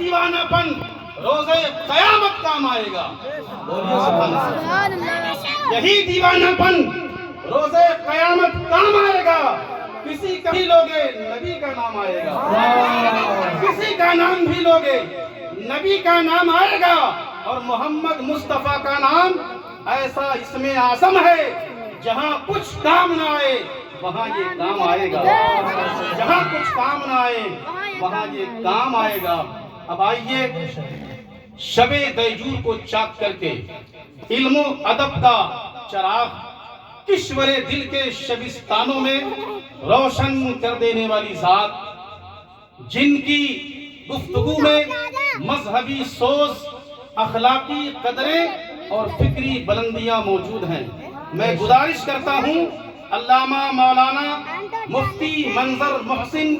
دیوانہ پن روزے قیامت کام آئے گا. سبحان اللہ. یہی دیوانہ پن روزے قیامت کام آئے گا. کسی کا بھی لوگے نبی کا نام آئے گا. کسی کا نام بھی لوگے نبی کا نام آئے گا. اور محمد مصطفیٰ کا نام ایسا اسم اعظم ہے جہاں کچھ کام نہ آئے وہاں یہ کام آئے گا. جہاں کچھ کام نہ آئے وہاں یہ کام آئے گا. اب آئیے شب دیجور کو چاک کر کے علم و ادب کا چراغ کشور دل کے شبستانوں میں روشن کر دینے والی ذات، جن کی گفتگو میں مذہبی سوز، اخلاقی قدریں اور فکری بلندیاں موجود ہیں. میں گزارش کرتا ہوں علامہ مولانا مفتی منظر محسن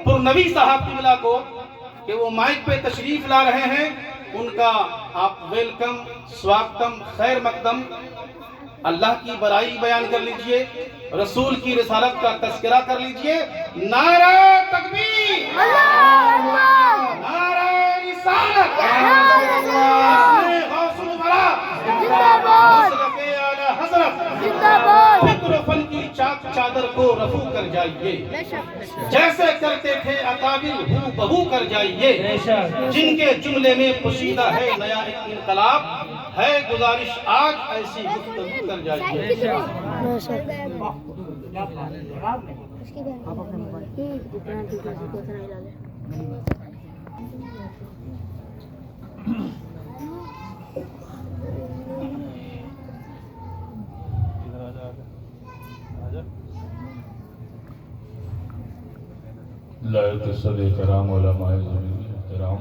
پرنوی صاحب قبلہ کو کہ وہ مائک پہ تشریف لا رہے ہیں. ان کا آپ ویلکم، سواگتم، خیر مقدم. اللہ کی بڑائی بیان کر لیجئے، رسول کی رسالت کا تذکرہ کر لیجئے. نعرہ تکبیر، نعرہ رسالت، غوث الورا، مصرف اعلی حضرت. فکر و فن کی چاک چادر کو رفو کر جائیے، جیسے کرتے تھے اکابر ہو بہو کر جائیے. جن کے جملے میں پوشیدہ ہے نیا ایک انقلاب، ہے گزارش آج ایسی گفتگو کر جائیے. لائق صدر کرام، علماء زمین احترام،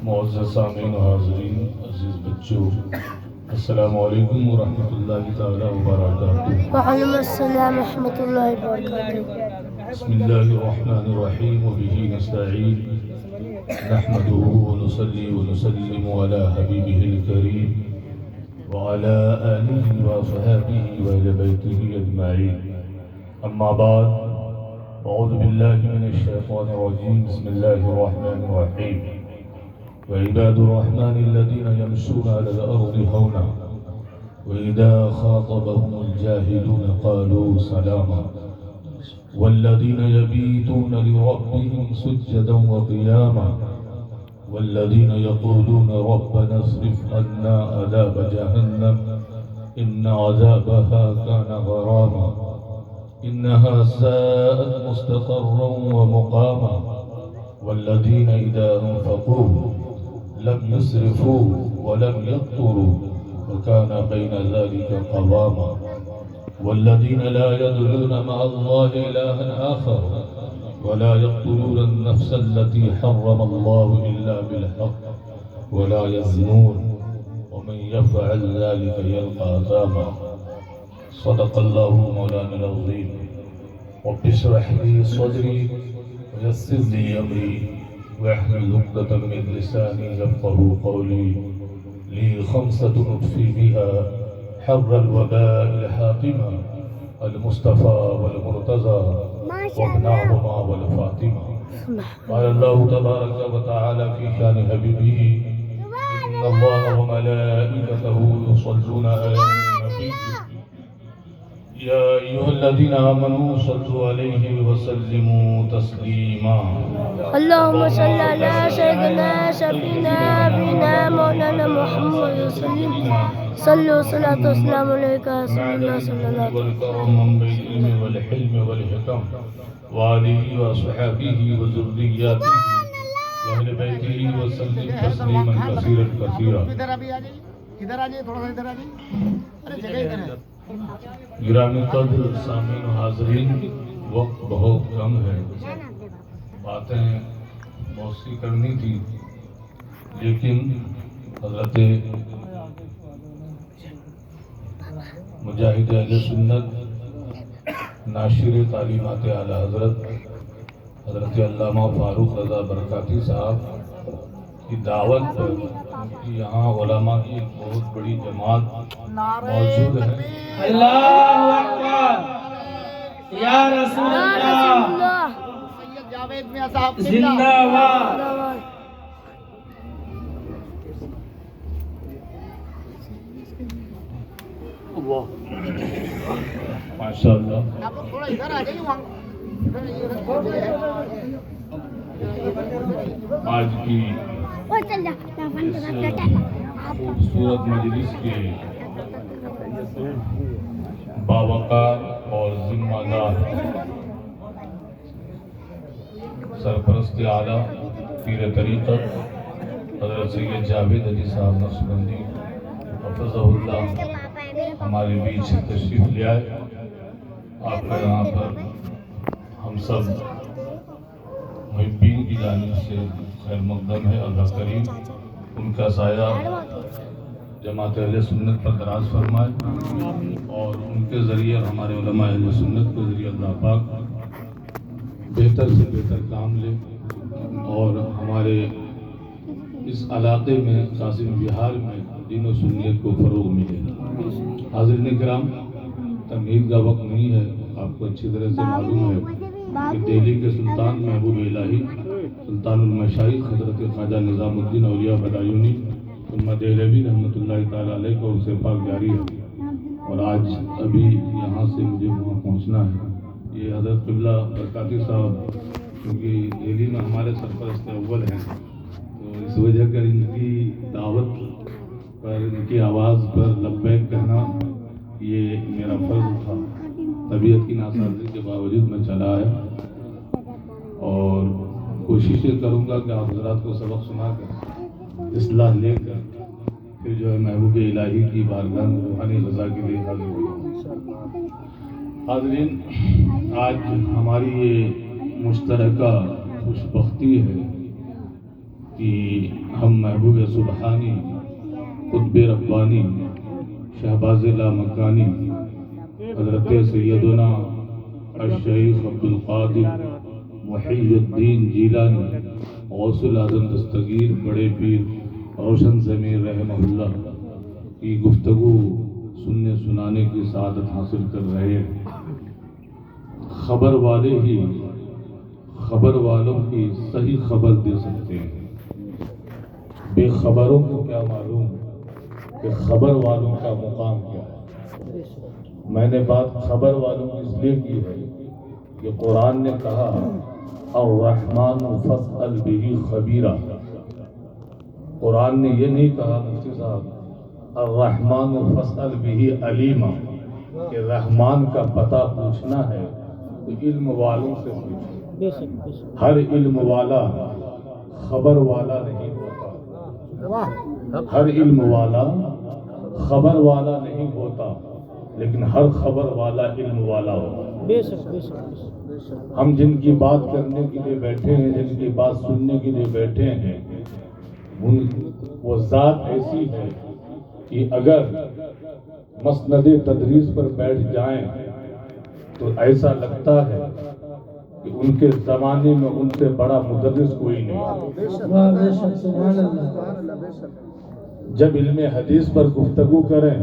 معزز سامعین و حاضرین، عزیز بچوں، السلام علیکم ورحمۃ اللہ تعالی وبرکاتہ. وعلیکم السلام ورحمۃ اللہ وبرکاتہ. بسم اللہ الرحمن الرحیم وبہ نستعین نحمده ونصلی ونسلم علی حبیبہ الکریم وعلی آلہ وصحبہ وأہل بیتہ اجمعین. اما بعد، اعوذ باللہ من الشیطان الرجیم. بسم اللہ الرحمن الرحیم. وعباد الرحمن الذین یمشون علی الارض ہونا وإذا خاطبهم الجاهلون قالوا سلاما والذين يبيتون لربهم سجدا وقياما والذين يقولون ربنا اصرف عنا عذاب جهنم إن عذابها كان غراما إنها ساءت مستقرا ومقاما والذين إذا أنفقوا لم يسرفوا ولم يقتروا وكان بين ذلك قواما والذين لا يدعون مع الله إلها آخر ولا يقتلون النفس التي حرم الله إلا بالحق ولا يزنون ومن يفعل ذلك يلقى أثاما. صدق الله مولانا العظيم. رب اشرح لي صدري ويسر لي أمري واحلل عقدة من لساني يفقهوا قولي. لي خمسة نطفي بها حر الوباء الحاطمة المصطفى والمرتضى وابناهما والفاطمة. قال الله تبارك وتعالى في شان حبيبه إن الله وملائكته يصلون على النبي يا أيها الذين آمنوا صلوا عليه وسلموا تسليما. اللهم صل على سيدنا شفينا بنا مولانا محمد وسلم. صلوا صلاة والسلام عليك يا رسول الله صلى الله عليه وسلم. والكرم بالعلم والحلم والحكم وآله وصحبه وذرياته وأهل بيته وسلم تسليما كثيرا كثيرا. ادھر آ جائیے، تھوڑا سا ادھر آ جائیے. ارے جگہ ادھر ہے. گرامی قدر سامعین و حاضرین، وقت بہت کم ہے، باتیں بہت سی کرنی تھی، لیکن حضرت مجاہد اہل سنت، ناشر تعلیمات اعلی حضرت علامہ فاروق رضا برکاتی صاحب کی دعوت پر یہاں علماء کی ایک بہت بڑی جماعت موجود ہے. اللہ اکبر یا رسول اللہ. جاوید میاں صاحب زندہ باد. ماشاء اللہ. آپ لوگ تھوڑا ادھر آ جائیے وہاں آج کی خوبصورت مجلس کے باوقار اور ذمہ دار سرپرست اعلیٰ پیر طریقت حضرت سید جاوید علی صاحب نقشبندی حفظہ اللہ ہمارے بیچ تشریف لے آئے. آپ کا یہاں پر ہم سب محبین کی جانب سے خیر مقدم ہے. اللہ کریم ان کا سایہ جماعت اہل سنت پر دراز فرمائے اور ان کے ذریعے ہمارے علماء اہل سنت کے ذریعے اللہ پاک بہتر سے بہتر کام لے اور ہمارے اس علاقے میں قاسم بہار میں دین و سنیت کو فروغ ملے. حاضرین کرام، تمہید کا وقت نہیں ہے. آپ کو اچھی طرح سے معلوم ہے کہ دہلی کے سلطان محبوب الہی سلطان المشائخ حضرت خواجہ نظام الدین اولیاء بدایونی ثم دہلوی رحمۃ اللہ تعالیٰ علیہ کو اسے پاک جاری ہے اور آج ابھی یہاں سے مجھے وہاں پہنچنا ہے. یہ حضرت قبلہ برکاتی صاحب کیونکہ دہلی میں ہمارے سرپرست اول ہیں تو اس وجہ کر ان کی دعوت پر ان کی آواز پر لبیک کہنا یہ میرا فرض تھا. طبیعت کی ناسازی کے باوجود میں چلا ہے اور کوشش یہ کروں گا کہ آپ حضرات کو سبق سنا کر اصلاح لے کر پھر جو ہے محبوب الہی کی بارگاہ میں روحانی غذا کے لیے حاضر ہوگا. حاضرین، آج ہماری یہ مشترکہ خوش بختی ہے کہ ہم محبوب سبحانی قطب ربانی شہباز لامکانی حضرت سیدنا الشیخ عبدالقادر محی الدین جیلانی غوث الاعظم دستگیر بڑے پیر روشن ضمیر رحمہ اللہ کی گفتگو سننے سنانے کی سعادت حاصل کر رہے ہیں. خبر والے ہی خبر والوں کی صحیح خبر دے سکتے ہیں. بے خبروں کو کیا معلوم کہ خبر والوں کا مقام کیا ہے. میں نے بات خبر والوں کی اس لیے کی ہے کہ قرآن نے کہا الرحمن فاسأل به خبیرا. قرآن نے یہ نہیں کہا مفتی صاحب الرحمن فاسأل به علیما کہ رحمان کا پتہ پوچھنا ہے تو علم والوں سے پوچھو. ہر علم والا خبر والا نہیں ہوتا. ہر علم والا خبر والا نہیں ہوتا لیکن ہر خبر والا علم والا ہوتا. ہم جن کی بات کرنے کے لیے بیٹھے ہیں جن کی بات سننے کے لیے بیٹھے ہیں وہ ذات ایسی ہے کہ اگر مسند تدریس پر بیٹھ جائیں تو ایسا لگتا ہے کہ ان کے زمانے میں ان سے بڑا مدرس کوئی نہیں. جب علم حدیث پر گفتگو کریں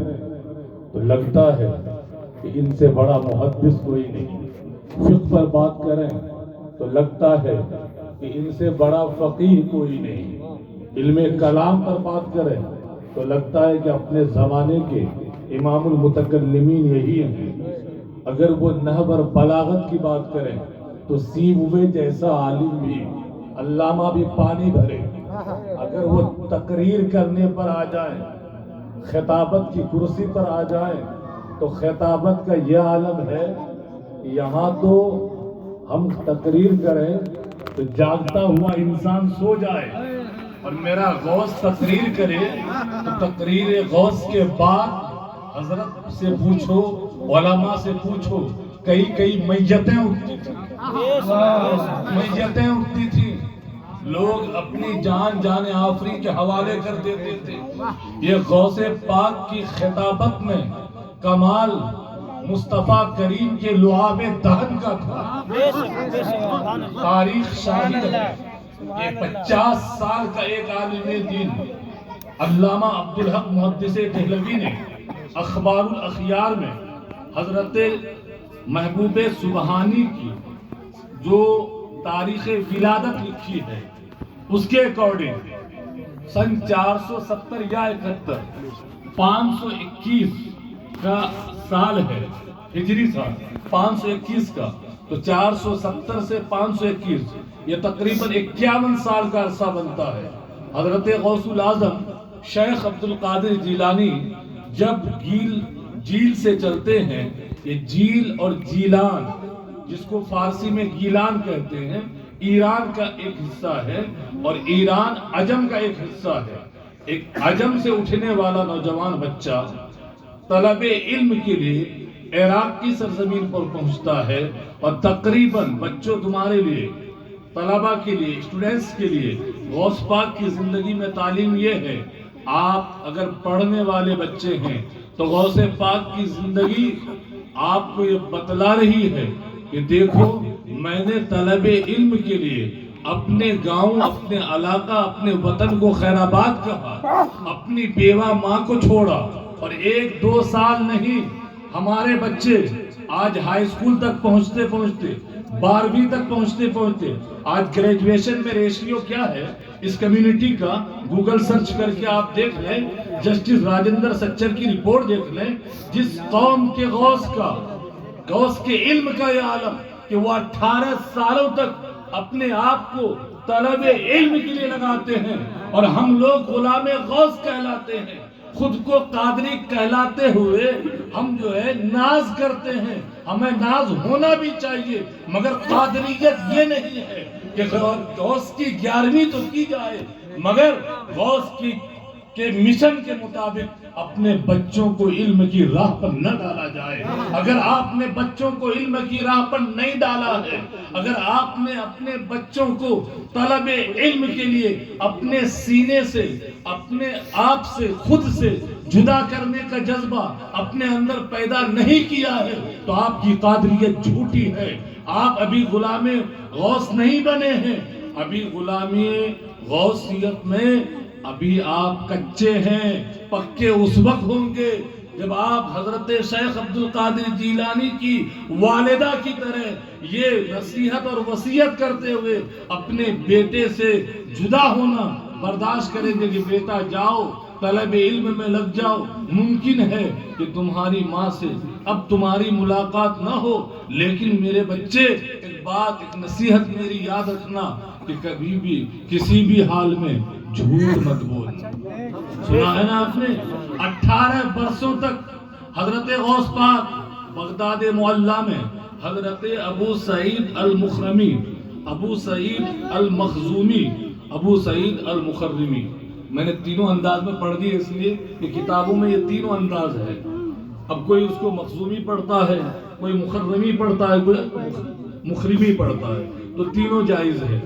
تو لگتا ہے کہ ان سے بڑا محدث کوئی نہیں. فقہ پر بات کریں تو لگتا ہے کہ ان سے بڑا فقیہ کوئی نہیں. علم کلام پر بات کریں تو لگتا ہے کہ اپنے زمانے کے امام المتکلمین یہی ہیں. اگر وہ نحو اور بلاغت کی بات کریں تو سیبوے جیسا عالم بھی علامہ بھی پانی بھرے. اگر وہ تقریر کرنے پر آ جائیں خطابت کی کرسی پر آ جائیں تو خطابت کا یہ عالم ہے یہاں تو ہم تقریر کریں تو جاگتا ہوا انسان سو جائے اور میرا غوث تقریر کرے تو تقریر غوث کے بعد حضرت سے پوچھو علماء سے پوچھو کئی میتیں اٹھتی تھیں. میتیں اٹھتی تھیں. لوگ اپنی جان آفری کے حوالے کر دیتے تھے. یہ غوث پاک کی خطابت میں کمال مصطفیٰ کریم کے لعاب دہن کا تھا. تاریخ شاہد ہے. یہ 50 سال کا ایک عالم دین علامہ عبدالحق محدث دہلوی نے اخبار الاخیار میں حضرت محبوب سبحانی کی جو تاریخ ولادت لکھی ہے اس کے اکارڈنگ سن 470 یا 71 521 کا سال ہے، ہجری سال 521 کا، تو 470 سے 521 یہ تقریباً 51 سال کا عرصہ بنتا ہے۔ حضرت غوث الاعظم شیخ عبد القادر جیلانی جب جیل سے چلتے ہیں، یہ جیل اور جیلان جس کو فارسی میں گیلان کہتے ہیں، ایران کا ایک حصہ ہے اور ایران عجم کا ایک حصہ ہے۔ ایک عجم سے اٹھنے والا نوجوان بچہ طلب علم کے لیے عراق کی سرزمین پر پہنچتا ہے، اور تقریباً بچوں تمہارے لیے، طلبہ کے لیے، اسٹوڈنٹس کے لیے غوث پاک کی زندگی میں تعلیم یہ ہے، آپ اگر پڑھنے والے بچے ہیں تو غوث پاک کی زندگی آپ کو یہ بتلا رہی ہے کہ دیکھو میں نے طلب علم کے لیے اپنے گاؤں، اپنے علاقہ، اپنے وطن کو خیر آباد کہا، اپنی بیوہ ماں کو چھوڑا، اور 1-2 سال نہیں، ہمارے بچے آج ہائی اسکول تک پہنچتے 12ویں تک پہنچتے آج گریجویشن میں ریشیو کیا ہے اس کمیونٹی کا، گوگل سرچ کر کے آپ دیکھ لیں، جسٹس راجندر سچر کی رپورٹ دیکھ لیں، جس قوم کے غوث کے علم کا یہ عالم کہ وہ 18 سالوں تک اپنے آپ کو طلب علم کے لیے لگاتے ہیں، اور ہم لوگ غلام غوث کہلاتے ہیں، خود کو قادری کہلاتے ہوئے ہم جو ہے ناز کرتے ہیں، ہمیں ناز ہونا بھی چاہیے، مگر قادریت یہ نہیں ہے کہ غوث کی 11ویں تو کی جائے مگر غوث کے مشن کے مطابق اپنے بچوں کو علم کی راہ پر نہ ڈالا جائے۔ اگر آپ نے بچوں کو علم کی راہ پر نہیں ڈالا ہے، اگر آپ نے اپنے بچوں کو طلب علم کے لیے اپنے سینے سے، اپنے آپ سے، خود سے جدا کرنے کا جذبہ اپنے اندر پیدا نہیں کیا ہے تو آپ کی قادریت جھوٹی ہے، آپ ابھی غلام غوث نہیں بنے ہیں، ابھی غلامی غوثیت میں ابھی آپ کچے ہیں، پکے اس وقت ہوں گے جب آپ حضرت شیخ عبد القادر جیلانی کی والدہ کی طرح یہ نصیحت اور وصیت کرتے ہوئے اپنے بیٹے سے جدا ہونا برداشت کریں گے کہ بیٹا جاؤ طلب علم میں لگ جاؤ، ممکن ہے کہ تمہاری ماں سے اب تمہاری ملاقات نہ ہو، لیکن میرے بچے ایک بات، ایک نصیحت میری یاد رکھنا کہ کبھی بھی کسی بھی حال میں جھوٹ مت بول۔ سنا ہے نا آپ نے؟ 18 برسوں تک حضرت غوث پاک بغداد معلیٰ میں حضرت ابو سعید المخرمی، ابو سعید المخزومی، ابو سعید المخرمی، میں نے تینوں انداز میں پڑھ دی اس لیے کہ کتابوں میں یہ تینوں انداز ہے۔ اب کوئی اس کو مخزومی پڑھتا ہے، کوئی مخرمی پڑھتا ہے، کوئی مخرمی پڑھتا ہے، تو تینوں جائز ہے۔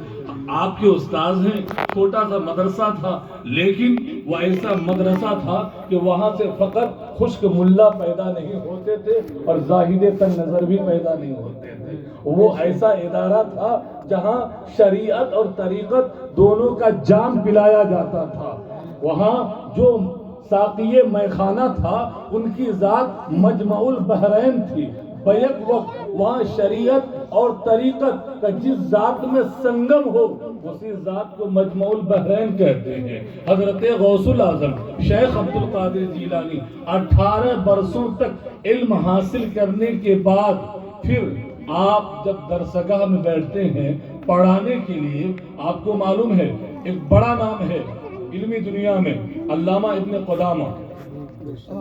آپ کے استاذ ہیں، چھوٹا سا مدرسہ تھا، لیکن وہ ایسا مدرسہ تھا کہ وہاں سے فقط خشک ملا پیدا نہیں ہوتے تھے اور زاہد تن نظر بھی پیدا نہیں ہوتے تھے۔ وہ ایسا ادارہ تھا جہاں شریعت اور طریقت دونوں کا جام پلایا جاتا تھا۔ وہاں جو ساقی میخانہ تھا ان کی ذات مجمع البحرین تھی، بیک وقت وہاں شریعت اور طریقت کا جس ذات میں سنگم ہو اسی ذات کو مجمع البحرین کہتے ہیں۔ حضرت غوث الاعظم شیخ عبد القادر جیلانی 18 برسوں تک علم حاصل کرنے کے بعد پھر آپ جب درسگاہ میں بیٹھتے ہیں پڑھانے کے لیے، آپ کو معلوم ہے ایک بڑا نام ہے علمی دنیا میں، علامہ ابن قدامہ،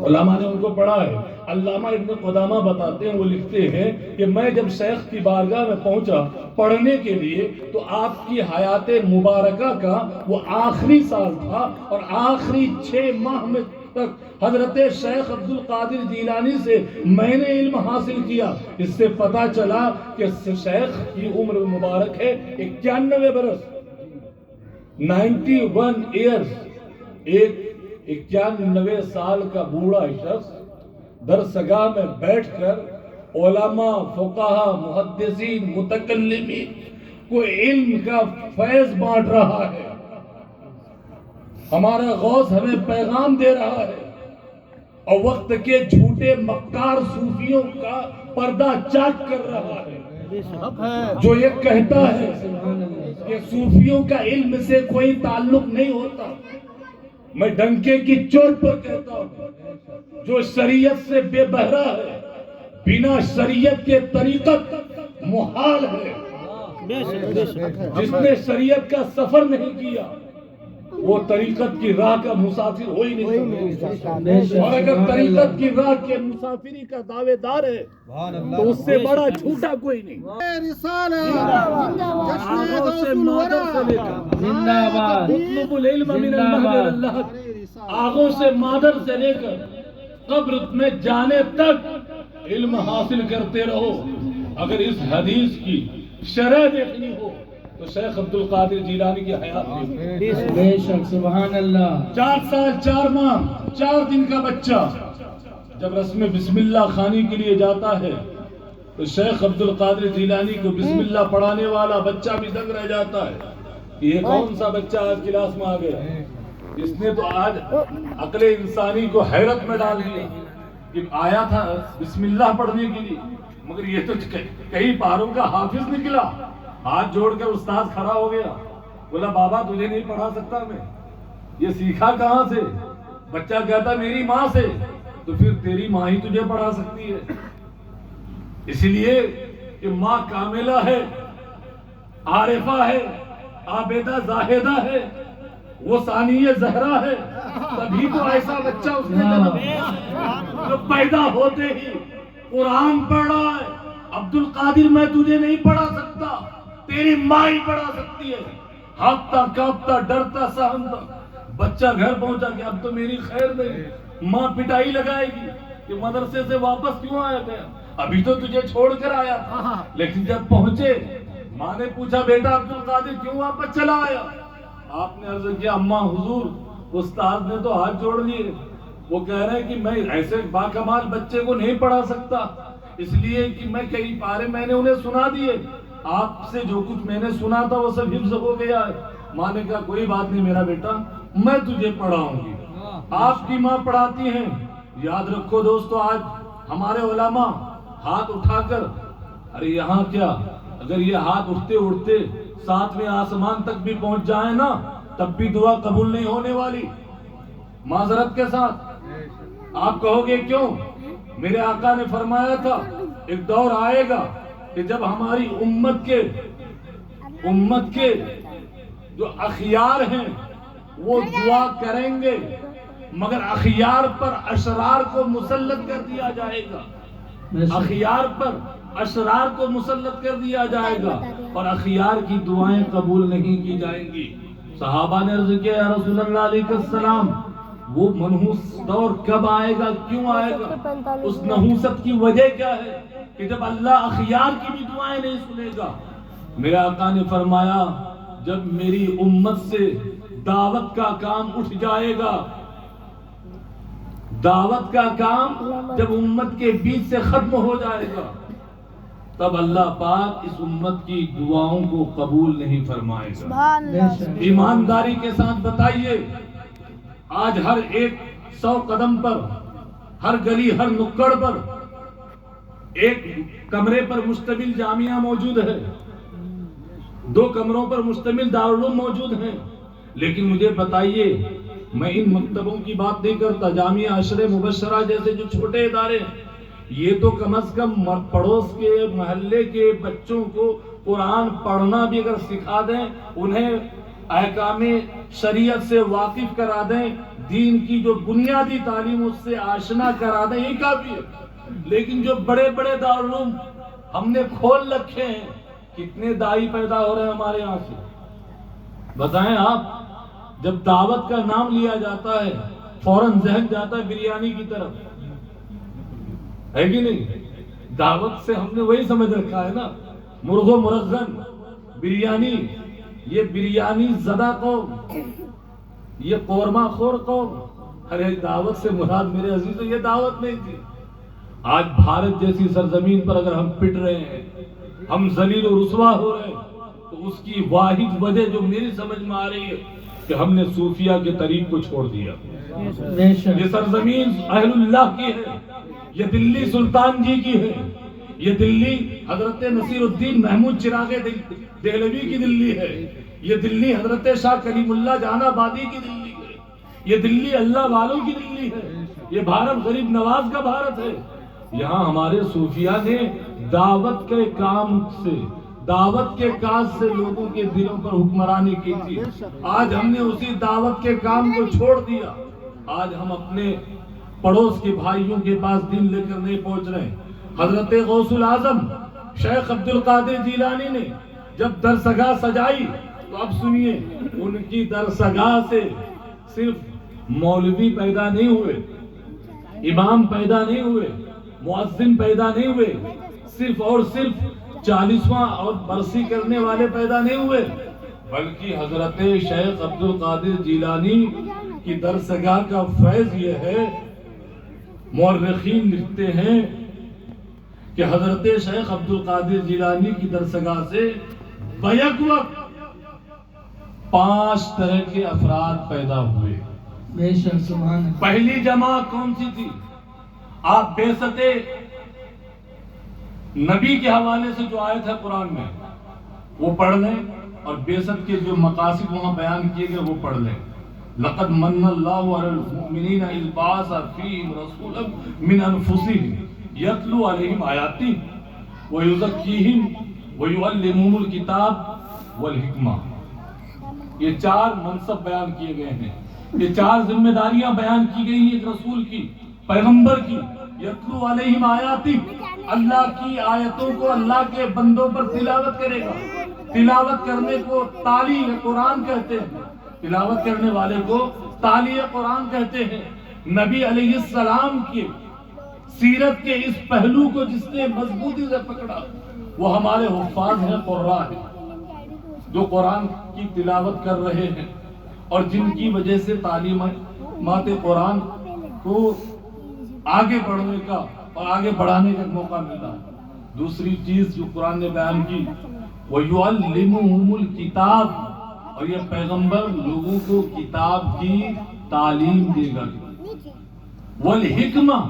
علماء نے ان کو پڑھا ہے۔ علامہ ابن قدامہ بتاتے ہیں، وہ لکھتے ہیں کہ میں جب شیخ کی بارگاہ میں پہنچا پڑھنے کے لیے تو آپ کی حیات مبارکہ کا وہ آخری سال تھا، اور آخری 6 ماہ میں تک حضرت شیخ عبد القادر جیلانی سے میں نے علم حاصل کیا۔ اس سے پتا چلا کہ شیخ کی عمر مبارک ہے 91 برس، 91 ایئرز۔ ایک 91 سال کا بوڑھا شخص درسگاہ میں بیٹھ کر علماء، فقہاء، محدثین، متکلمین کو علم کا فیض بانٹ رہا ہے۔ ہمارا غوث ہمیں پیغام دے رہا ہے اور وقت کے جھوٹے مکار صوفیوں کا پردہ چاک کر رہا ہے۔ جو یہ کہتا ہے کہ صوفیوں کا علم سے کوئی تعلق نہیں ہوتا، میں ڈنکے کی چوٹ پر کہتا ہوں جو شریعت سے بے بہرا ہے، بنا شریعت کے طریقت محال ہے۔ جس نے شریعت کا سفر نہیں کیا وہ طریقت کی راہ کا مسافر ہو ہی نہیں سکتا، اور اگر طریقت کی راہ کے مسافری کا دعوے دار ہے تو اس سے بڑا جھوٹا کوئی نہیں۔ آغوں سے مادر سے لے کر مطلب العلم من المہد للحد، آغوں سے مادر سے لے کر قبر میں جانے تک علم حاصل کرتے رہو۔ اگر اس حدیث کی شرح دیکھنی ہو تو شیخ عبد القادر جیلانی کی حیات دیکھو۔ بے شک سبحان اللہ۔ 4 سال 4 ماہ 4 دن کا بچہ جب رسم بسم اللہ خوانی کے لیے جاتا ہے تو شیخ عبد القادر جیلانی کو بسم اللہ پڑھانے والا بچہ بھی دنگ رہ جاتا ہے کہ یہ کون سا بچہ آج کلاس میں آ گیا، اس نے تو آج عقل انسانی کو حیرت میں ڈال دیا کہ آیا تھا بسم اللہ پڑھنے کے لیے، مگر یہ تو کئی پاروں کا حافظ نکلا۔ ہاتھ جوڑ کر استاد کھڑا ہو گیا، بولا بابا تجھے نہیں پڑھا سکتا میں، یہ سیکھا کہاں سے؟ بچہ کہتا میری ماں سے، تو پھر تیری ماں ہی تجھے پڑھا سکتی ہے، اس لیے کہ ماں کاملہ ہے، عارفہ ہے، عابدہ زاہدہ ہے، وہ ثانیہ زہرا ہے، تبھی تو ایسا بچہ اس نے جنم دیا جو پیدا ہوتے ہی قرآن پڑھ رہا ہے۔ عبد القادر میں تجھے نہیں پڑھا سکتا، تیری ماں ہی پڑھا سکتی ہے۔ ہانپتا کانپتا ڈرتا سہمتا بچہ گھر پہنچا کہ اب تو میری خیر نہیں، ماں پٹائی لگائے گی کہ مدرسے سے واپس کیوں آیا گیا، ابھی تو تجھے چھوڑ کر آیا تھا۔ لیکن جب پہنچے ماں نے پوچھا بیٹا عبد القادر کیوں واپس چلا آیا؟ آپ نے عرض کیا اماں حضور استاد نے تو ہاتھ جوڑ لیے، وہ کہہ رہے ہیں کہ میں ایسے باکمال بچے کو نہیں پڑھا سکتا، اس لیے کہ میں کئی پارے میں نے انہیں سنا دیے، آپ سے جو کچھ میں نے سنا تھا وہ سب حفظ ہو گیا ہے۔ ماں نے کہا کوئی بات نہیں میرا بیٹا، میں تجھے پڑھاؤں گی، آپ کی ماں پڑھاتی ہیں۔ یاد رکھو دوستو، آج ہمارے علماء ہاتھ اٹھا کر، ارے یہاں کیا، اگر یہ ہاتھ اٹھتے اٹھتے 7ویں آسمان تک بھی پہنچ جائیں نا تب بھی دعا قبول نہیں ہونے والی۔ معذرت کے ساتھ آپ کہو گے کیوں؟ میرے آقا نے فرمایا تھا ایک دور آئے گا کہ جب ہماری امت کے جو اخیار ہیں وہ دعا کریں گے، مگر اخیار پر اشرار کو مسلط کر دیا جائے گا، اخیار پر اشرار کو مسلط کر دیا جائے گا اور اخیار کی دعائیں قبول نہیں کی جائیں گی۔ صحابہ نے عرض کیا یا رسول اللہ علیہ السلام وہ منحوس دور کب آئے گا، کیوں آئے گا؟ اس نحوست کی وجہ کیا ہے کہ جب اللہ اخیار کی بھی دعائیں نہیں سنے گا۔ میرے آقا نے فرمایا جب میری امت سے دعوت کا کام اٹھ جائے گا، دعوت کا کام جب امت کے بیچ سے ختم ہو جائے گا تب اللہ پاک اس امت کی دعاؤں کو قبول نہیں فرمائے گا۔ ایمانداری کے ساتھ بتائیے، آج ہر ایک 100 قدم پر، ہر گلی ہر نکڑ پر ایک کمرے پر مشتمل جامعہ موجود ہے، 2 کمروں پر مشتمل دارالعلوم موجود ہیں، لیکن مجھے بتائیے، میں ان مکتبوں کی بات نہیں کرتا، جامعہ عشر مبشرہ جیسے جو چھوٹے ادارے ہیں، یہ تو کم از کم پڑوس کے محلے کے بچوں کو قرآن پڑھنا بھی اگر سکھا دیں، انہیں احکام شریعت سے واقف کرا دیں، دین کی جو بنیادی تعلیم اس سے آشنا کرا دیں، یہ کافی ہے۔ لیکن جو بڑے بڑے دارالعلوم ہم نے کھول رکھے ہیں، کتنے دائی پیدا ہو رہے ہیں ہمارے یہاں سے، بتائیں آپ؟ جب دعوت کا نام لیا جاتا ہے فوراً ذہن جاتا ہے بریانی کی طرف، ہے کہ نہیں؟ دعوت سے ہم نے وہی سمجھ رکھا ہے نا، مرغ و مرغن، بریانی، یہ بریانی زدہ قوم، یہ قورمہ خور قوم۔ ارے دعوت سے مراد میرے عزیزو یہ دعوت نہیں تھی۔ آج بھارت جیسی سرزمین پر اگر ہم پٹ رہے ہیں، ہم ذلیل و رسوا ہو رہے ہیں، تو اس کی واحد وجہ جو میری سمجھ میں آ رہی ہے کہ ہم نے صوفیہ کے طریق کو چھوڑ دیا۔ یہ سرزمین اہل اللہ کی ہے، یہ دلی سلطان جی کی ہے، یہ دلی حضرت نصیر الدین محمود چراغ دہلوی کی دلی ہے، یہ دلی حضرت شاہ کلیم اللہ جہان آبادی کی دلی ہے، یہ دلی اللہ والوں کی دلی ہے، یہ بھارت غریب نواز کا بھارت ہے۔ یہاں ہمارے صوفیاء نے دعوت کے کام سے، دعوت کے کاج سے لوگوں کے دلوں پر حکمرانی کی تھی۔ آج ہم نے اسی دعوت کے کام کو چھوڑ دیا، آج ہم اپنے پڑوس کے بھائیوں کے پاس دین لے کر نہیں پہنچ رہے۔ حضرت غوث العظم شیخ عبد القادر جیلانی نے جب درسگاہ سجائی تو اب سنیے، ان کی درسگاہ سے صرف مولوی پیدا نہیں ہوئے، امام پیدا نہیں ہوئے، مؤذن پیدا نہیں ہوئے، صرف اور صرف 40واں اور برسی کرنے والے پیدا نہیں ہوئے، بلکہ حضرت شیخ عبد القادر جیلانی کی درسگاہ کا فیض یہ ہے، مورخین لکھتے ہیں کہ حضرت شیخ عبد القادر جیلانی کی درسگاہ سے بیک وقت 5 طرح کے افراد پیدا ہوئے۔ بے شک سبحان اللہ۔ پہلی جماعت کون سی تھی؟ آپ بعثت نبی کے حوالے سے جو آیت ہے قرآن میں وہ پڑھ لیں، اور بعثت کے جو مقاصد وہاں بیان کیے گئے وہ پڑھ لیں۔ لقد من اللہ علی المؤمنین اذ بعث فیہم رسولا من انفسہم یتلو علیہم آیاتہ ویزکیہم ویعلمہم الکتاب والحکمہ۔ یہ 4 منصب بیان کیے گئے ہیں، یہ 4 ذمہ داریاں بیان کی گئی ہیں ایک رسول کی، پیغمبر کی۔ یتلو علیہم آیاتہ، اللہ کی آیتوں کو اللہ کے بندوں پر تلاوت کرے گا۔ تلاوت کرنے کو تالی قرآن کہتے ہیں، تلاوت کرنے والے کو تالی قرآن کہتے ہیں۔ نبی علیہ السلام کی سیرت کے اس پہلو کو جس نے مضبوطی سے پکڑا وہ ہمارے حفاظ ہیں، قراء ہیں، جو قرآن کی تلاوت کر رہے ہیں اور جن کی وجہ سے تعلیمات قرآن کو آگے بڑھنے کا اور آگے بڑھانے کا موقع ملا۔ دوسری چیز جو قرآن نے بیان کی، وَيُعَلِّمُهُمُ الْكِتَابِ، اور یہ پیغمبر لوگوں کو کتاب کی تعلیم دے گا، وَالْحِکْمَةِ،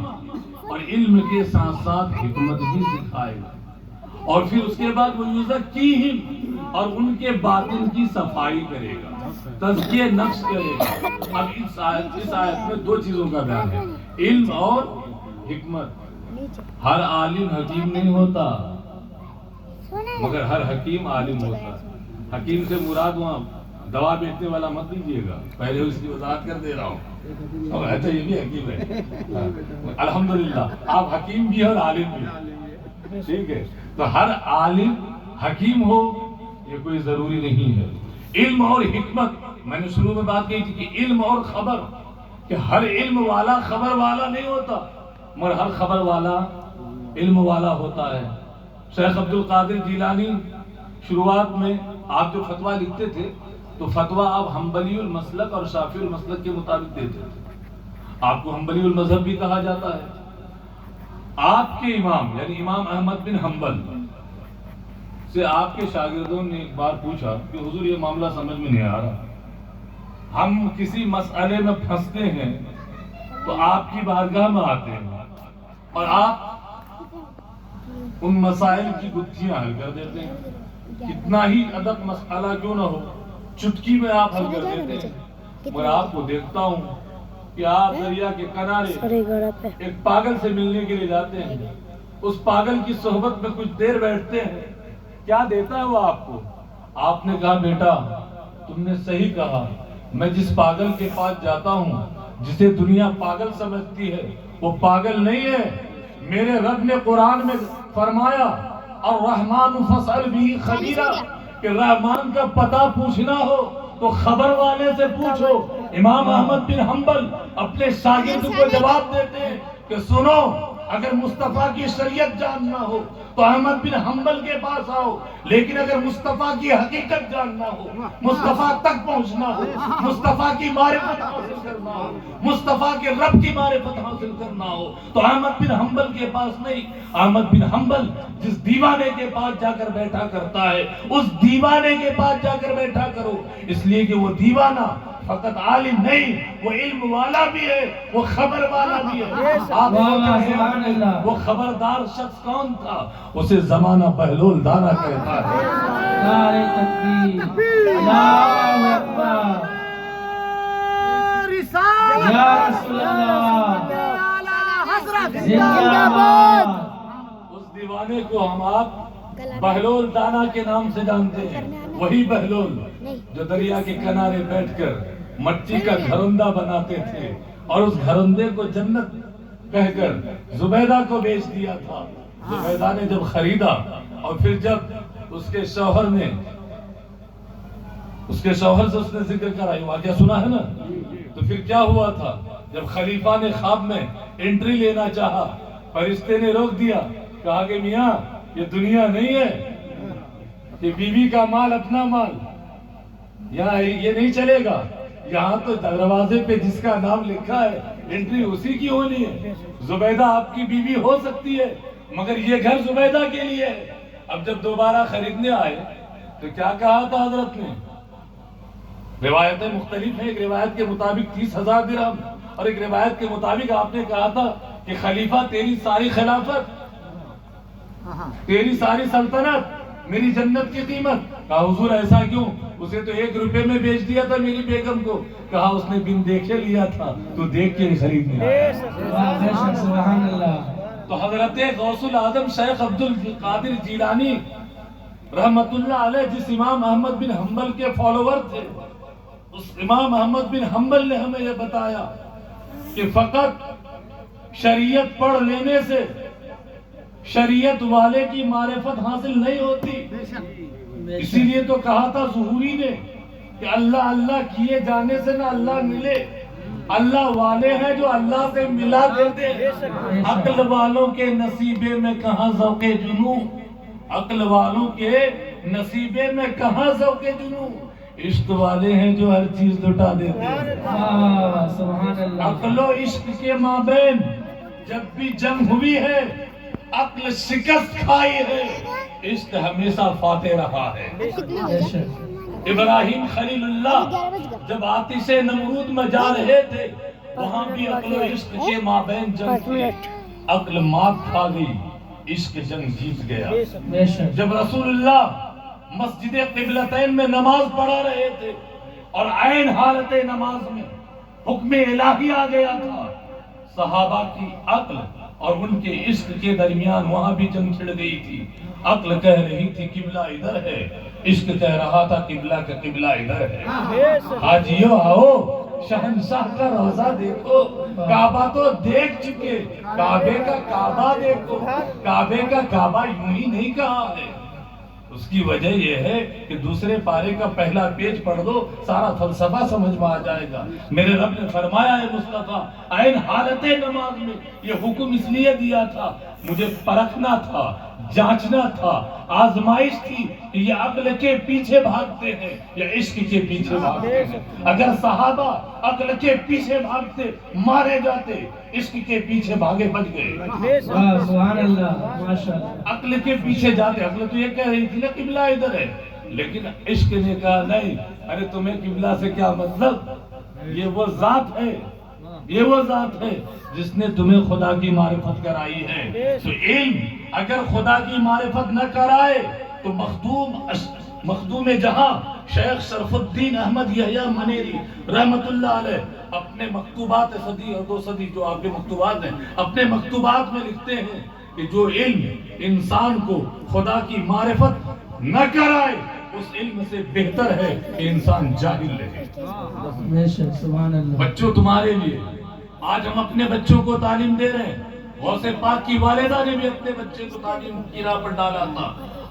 اور علم کے ساتھ ساتھ حکمت بھی سکھائے گا، اور پھر اس کے بعد وَيُزَكِّيهِمْ، اور ان کے باطن کی صفائی کرے گا، تزکیہ نفس کرے گا۔ اب اس آیت میں 2 چیزوں کا بیان ہے، علم اور حکمت۔ ہر عالم حکیم نہیں ہوتا، مگر ہر حکیم عالم ہوتا ہے۔ حکیم سے مراد وہاں دوا بیچنے والا مت دیجیے گا، پہلے اس کی وضاحت کر دے رہا ہوں، اور ایسا یہ بھی حکیم ہے۔ الحمدللہ آپ حکیم بھی اور عالم بھی، ٹھیک ہے؟ تو ہر عالم حکیم ہو یہ کوئی ضروری نہیں ہے۔ علم اور حکمت، میں نے شروع میں بات کہی تھی کہ علم اور خبر، کہ ہر علم والا خبر والا نہیں ہوتا، مگر ہر خبر والا علم والا ہوتا ہے۔ شیخ عبد القادر جیلانی شروعات میں آپ جو فتویٰ لکھتے تھے تو فتویٰ آپ حنبلی المسلک اور شافعی المسلک کے مطابق دیتے تھے۔ آپ کو حنبلی المذہب بھی کہا جاتا ہے۔ آپ کے امام یعنی امام احمد بن حنبل سے آپ کے شاگردوں نے ایک بار پوچھا کہ حضور یہ معاملہ سمجھ میں نہیں آ رہا، ہم کسی مسئلے میں پھنستے ہیں تو آپ کی بارگاہ میں آتے ہیں اور آپ ان مسائل کی گتھیاں حل کر دیتے ہیں، کتنا ہی ادب مسئلہ کیوں نہ ہو چٹکی میں آپ حل کر دیتے ہیں۔ اور آپ کو دیکھتا ہوں کہ آپ دریا کے کنارے ایک پاگل سے ملنے کے لیے جاتے ہیں، اس پاگل کی صحبت میں کچھ دیر بیٹھتے ہیں، کیا دیتا ہے وہ آپ کو؟ آپ نے کہا بیٹا تم نے صحیح کہا، میں جس پاگل کے پاس جاتا ہوں جسے دنیا پاگل سمجھتی ہے وہ پاگل نہیں ہے۔ میرے رب نے قرآن میں فرمایا الرحمن فاسأل به خبیرا، کہ رحمان کا پتہ پوچھنا ہو تو خبر والے سے پوچھو۔ امام احمد بن حنبل اپنے شاگرد کو جواب دیتے ہیں کہ سنو، اگر مصطفیٰ کی شریعت جاننا ہو تو احمد بن حنبل کے پاس آؤ، لیکن اگر مصطفیٰ کی حقیقت جاننا ہو، مصطفیٰ تک پہنچنا ہو، مصطفیٰ کی معرفت حاصل کرنا ہو، مصطفیٰ کے رب کی معرفت حاصل کرنا ہو تو احمد بن حنبل کے پاس نہیں۔ احمد بن حنبل جس دیوانے کے پاس جا کر بیٹھا کرتا ہے اس دیوانے کے پاس جا کر بیٹھا کرو، اس لیے کہ وہ دیوانہ فقط عالم نہیں، وہ علم والا بھی ہے، وہ خبر والا بھی ہے۔ آپ سبحان اللہ۔ وہ خبردار شخص کون تھا؟ اسے زمانہ بہلول دانا کہتا ہے۔ نعرہ تکبیر، اللہ اکبر، یا رسول اللہ، زندہ باد۔ اس دیوانے کو ہم آپ بہلول دانا کے نام سے جانتے ہیں۔ وہی بہلول جو دریا کے کنارے بیٹھ کر مٹی کا گھرندہ بناتے تھے اور اس گھرندے کو جنت کہہ کر زبیدہ کو بیچ دیا تھا۔ زبیدہ نے جب خریدا اور پھر جب اس کے شوہر سے اس نے ذکر کرائی، واقعہ سنا ہے نا، تو پھر کیا ہوا تھا؟ جب خلیفہ نے خواب میں انٹری لینا چاہا، فرشتے نے روک دیا، کہا کہ میاں یہ دنیا نہیں ہے، یہ بیوی کا مال اپنا مال، یہاں یہ نہیں چلے گا، یہاں تو دروازے پہ جس کا نام لکھا ہے انٹری اسی کی ہونی ہے۔ زبیدہ آپ کی بیوی ہو سکتی ہے مگر یہ گھر زبیدہ کے لیے ہے۔ اب جب دوبارہ خریدنے آئے تو کیا کہا تھا حضرت نے؟ روایتیں مختلف ہیں، ایک روایت کے مطابق 30,000 درہم اور ایک روایت کے مطابق آپ نے کہا تھا کہ خلیفہ تیری ساری خلافت، تیری ساری سلطنت، میری جنت کی قیمت۔ کہا حضور ایسا کیوں؟ اسے تو 1 روپے میں بیچ دیا تھا میری بیگم کو۔ کہا اس نے بن دیکھے لیا تھا، تو دیکھ کے خریدنے آیا۔ سبحان اللہ۔ تو حضرت غوث العظم شیخ عبد القادر جیلانی رحمت اللہ علیہ جس امام احمد بن حنبل کے فالوور تھے، اس امام احمد بن حنبل نے ہمیں یہ بتایا کہ فقط شریعت پڑھ لینے سے شریعت والے کی معرفت حاصل نہیں ہوتی۔ اسی لیے تو کہا تھا ظہوری نے کہ اللہ اللہ کیے جانے سے نہ اللہ ملے، اللہ والے ہیں جو اللہ سے ملا دیتے۔ عقل والوں کے نصیبے میں کہاں ذوق جنون، عقل والوں کے نصیبے میں کہاں ذوق جنون، عشق والے ہیں جو ہر چیز لٹا دیتے ہیں۔ سبحان اللہ۔ عقل و عشق کے مابین جب بھی جنگ ہوئی ہے، عقل شکست کھائی ہے، عشق ہمیشہ فاتح رہا ہے۔ ابراہیم خلیل اللہ جب آتش نمرود میں جا رہے تھے، وہاں بھی عقل و عشق کے مابین جنگ تھی، عقل مات کھا گئی، عشق جنگ جیت گیا۔ جب رسول اللہ مسجد قبلتین میں نماز پڑھا رہے تھے اور عین حالت نماز میں حکم الہی آ گیا تھا، صحابہ کی عقل اور ان کے عشق کے درمیان وہاں بھی جنگ چھڑ گئی تھی۔ عقل کہہ رہی تھی قبلہ ادھر ہے، عشق کہہ رہا تھا قبلہ کا قبلہ ادھر ہے۔ حاجیو آؤ شہنشاہ کا روضہ دیکھو، کعبہ تو دیکھ چکے، کعبے کا کعبہ دیکھو، کعبے کا کعبہ یوں ہی نہیں کہا ہے۔ اس کی وجہ یہ ہے کہ دوسرے پارے کا پہلا پیج پڑھ دو، سارا فلسفہ سمجھ میں آ جائے گا۔ میرے رب نے فرمایا ہے مصطفیٰ عین حالت نماز میں یہ حکم اس لیے دیا تھا، مجھے پرکھنا تھا، جانچنا تھا، آزمائش تھی کہ یہ عقل کے پیچھے بھاگتے ہیں یا عشق کے پیچھے بھاگتے ہیں۔ اگر صحابہ عقل کے پیچھے بھاگتے مارے جاتے، عشق کے پیچھے بھاگے بچ گئے۔ سبحان اللہ، ماشاءاللہ۔ عقل کے پیچھے جاتے، عقل تو یہ کہہ رہی تھی نا قبلہ ادھر ہے، لیکن عشق نے کہا نہیں، ارے تمہیں قبلہ سے کیا مطلب، یہ وہ ذات ہے، یہ وہ ذات ہے جس نے تمہیں خدا کی معرفت کرائی ہے۔ تو علم اگر خدا کی معرفت نہ کرائے تو مخدوم جہاں شیخ شرف الدین احمد یحییٰ منیری رحمت اللہ علیہ اپنے مکتوبات صدی اور 2 صدی جو آپ کے مکتوبات ہیں، اپنے مکتوبات میں لکھتے ہیں کہ جو علم انسان کو خدا کی معرفت نہ کرائے اس علم سے بہتر ہے کہ انسان جاہل رہے۔ سبحان اللہ۔ بچوں تمہارے لیے آج ہم اپنے بچوں کو تعلیم دے رہے ہیں، غوث پاک کی والدہ نے بھی اپنے بچے کو تعلیم کی راہ پر ڈالا تھا۔